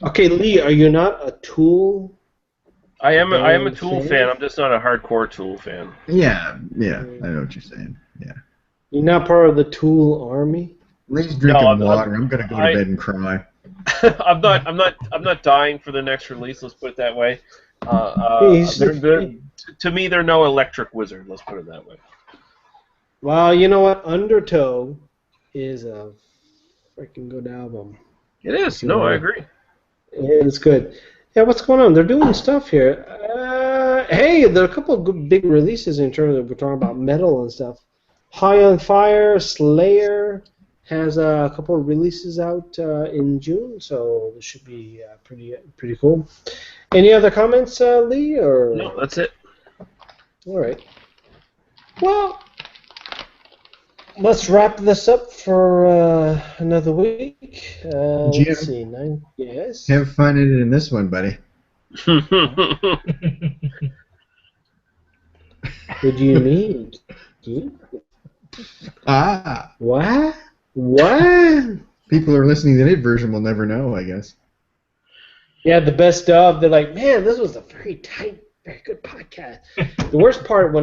okay. Lee, are you not a Tool? I am a Band Tool fan? fan. I'm just not a hardcore Tool fan. Yeah, I know what you're saying. Yeah. You're not part of the Tool army. Lee's drinking I'm- water. I'm gonna go to bed and cry. I'm not dying for the next release. Let's put it that way. To me, they're no Electric Wizard. Let's put it that way. Well, you know what? Undertow is a freaking good album. It is. No, I agree. It's good. Yeah, what's going on? They're doing stuff here. Hey, there are a couple of good, big releases in terms of we're talking about metal and stuff. High on Fire, Slayer has a couple of releases out in June, so this should be pretty cool. Any other comments, Lee? Or No, that's it. all right. Well, let's wrap this up for another week. Jim? Let's see, 9. Yes. Have fun in this one, buddy. What do you mean? Ah. What? What? People who are listening to the version will never know, I guess. Yeah, the best of. They're like, man, this was a very tight, very good podcast. The worst part,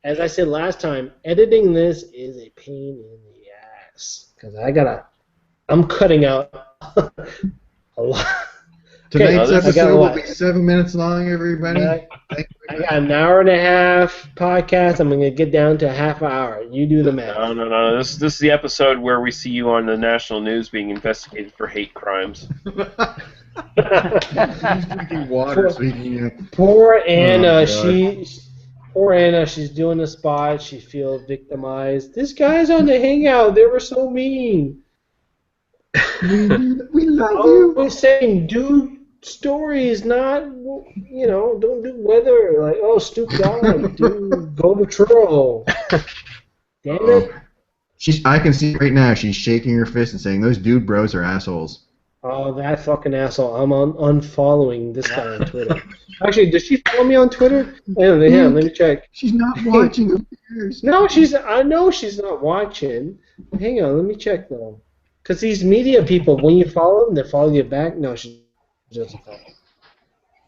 as I said last time, editing this is a pain in the ass because I'm cutting out a lot. Tonight's Okay, episode will be 7 minutes long, everybody. I got an hour and a half podcast. I'm going to get down to a half hour. You do the math. No. This is the episode where we see you on the national news being investigated for hate crimes. He's drinking water, so he can, Poor Anna, God. Poor Anna, she's doing the spot. She feels victimized. This guy's on the Hangout. They were so mean. we love I you. was saying, do stories, not, don't do weather. Like, oh, stoop down, do go patrol. Damn it. I can see right now she's shaking her fist and saying, those dude bros are assholes. Oh, that fucking asshole. I'm unfollowing this guy on Twitter. Actually, does she follow me on Twitter? Yeah, let me check. She's not watching. Who cares? No, I know she's not watching. Hang on, let me check though. Because these media people, when you follow them, they follow you back. No, she doesn't follow.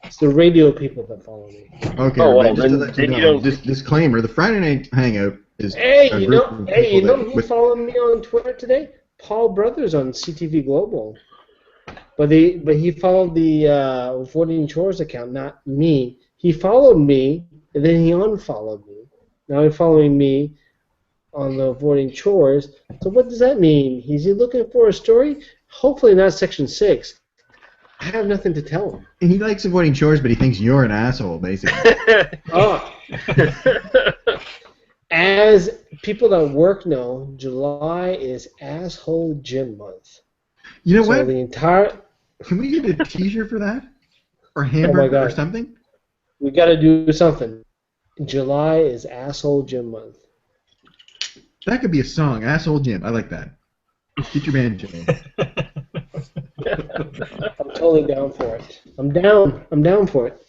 It's the radio people that follow me. Okay, Oh, well, just to then- let you then you know, don't- disclaimer, the Friday Night Hangout is Hey, a you group know, of people who with- followed me on Twitter today? Paul Brothers on CTV Global. But he followed the Voting Chores account, not me. He followed me, and then he unfollowed me. Now he's following me on the Voting Chores. So what does that mean? Is he looking for a story? Hopefully not Section 6. I have nothing to tell him. And he likes avoiding chores, but he thinks you're an asshole, basically. Oh. As people that work know, July is Asshole Gym Month. You know So what? the entire... Can we get a T-shirt for that? Or Oh my hamburger or God. something? We got to do something. July is Asshole Gym Month. That could be a song. Asshole Jim. I like that. Get your band, Jimmy. I'm totally down for it. I'm down for it.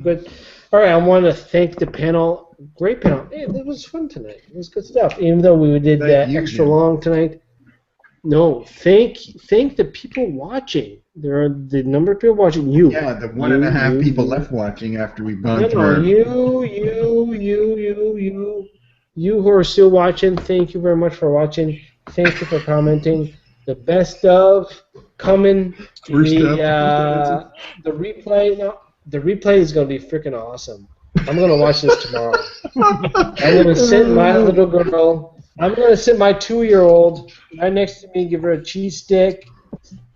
Good. All right, I want to thank the panel. Great panel. Hey, it was fun tonight. It was good stuff. Even though we did Thank that you, extra Jim. long tonight. No, thank the people watching. There are the number of people watching. You. Yeah, the 1.5 people you. left watching after we've gone No, through no, our... you who are still watching, thank you very much for watching. Thank you for commenting. The best of coming. Worst of. The replay. No, the replay is going to be freaking awesome. I'm going to watch this tomorrow. I'm going to sit my little girl. I'm going to sit my 2-year-old right next to me, give her a cheese stick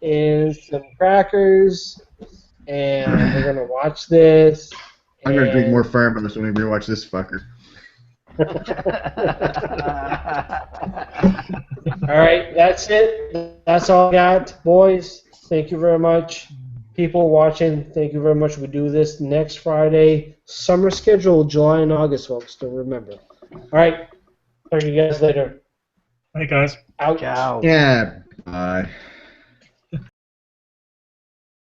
and some crackers, and we're going to watch this. I'm going to drink and- more Farmhouse when we rewatch this fucker. All right, that's it. That's all I got, boys. Thank you very much. People watching, thank you very much. We do this next Friday. Summer schedule, July and August, folks. So remember. All right. Talk to you guys later. Hey guys. Out. Ciao. Yeah, Bye.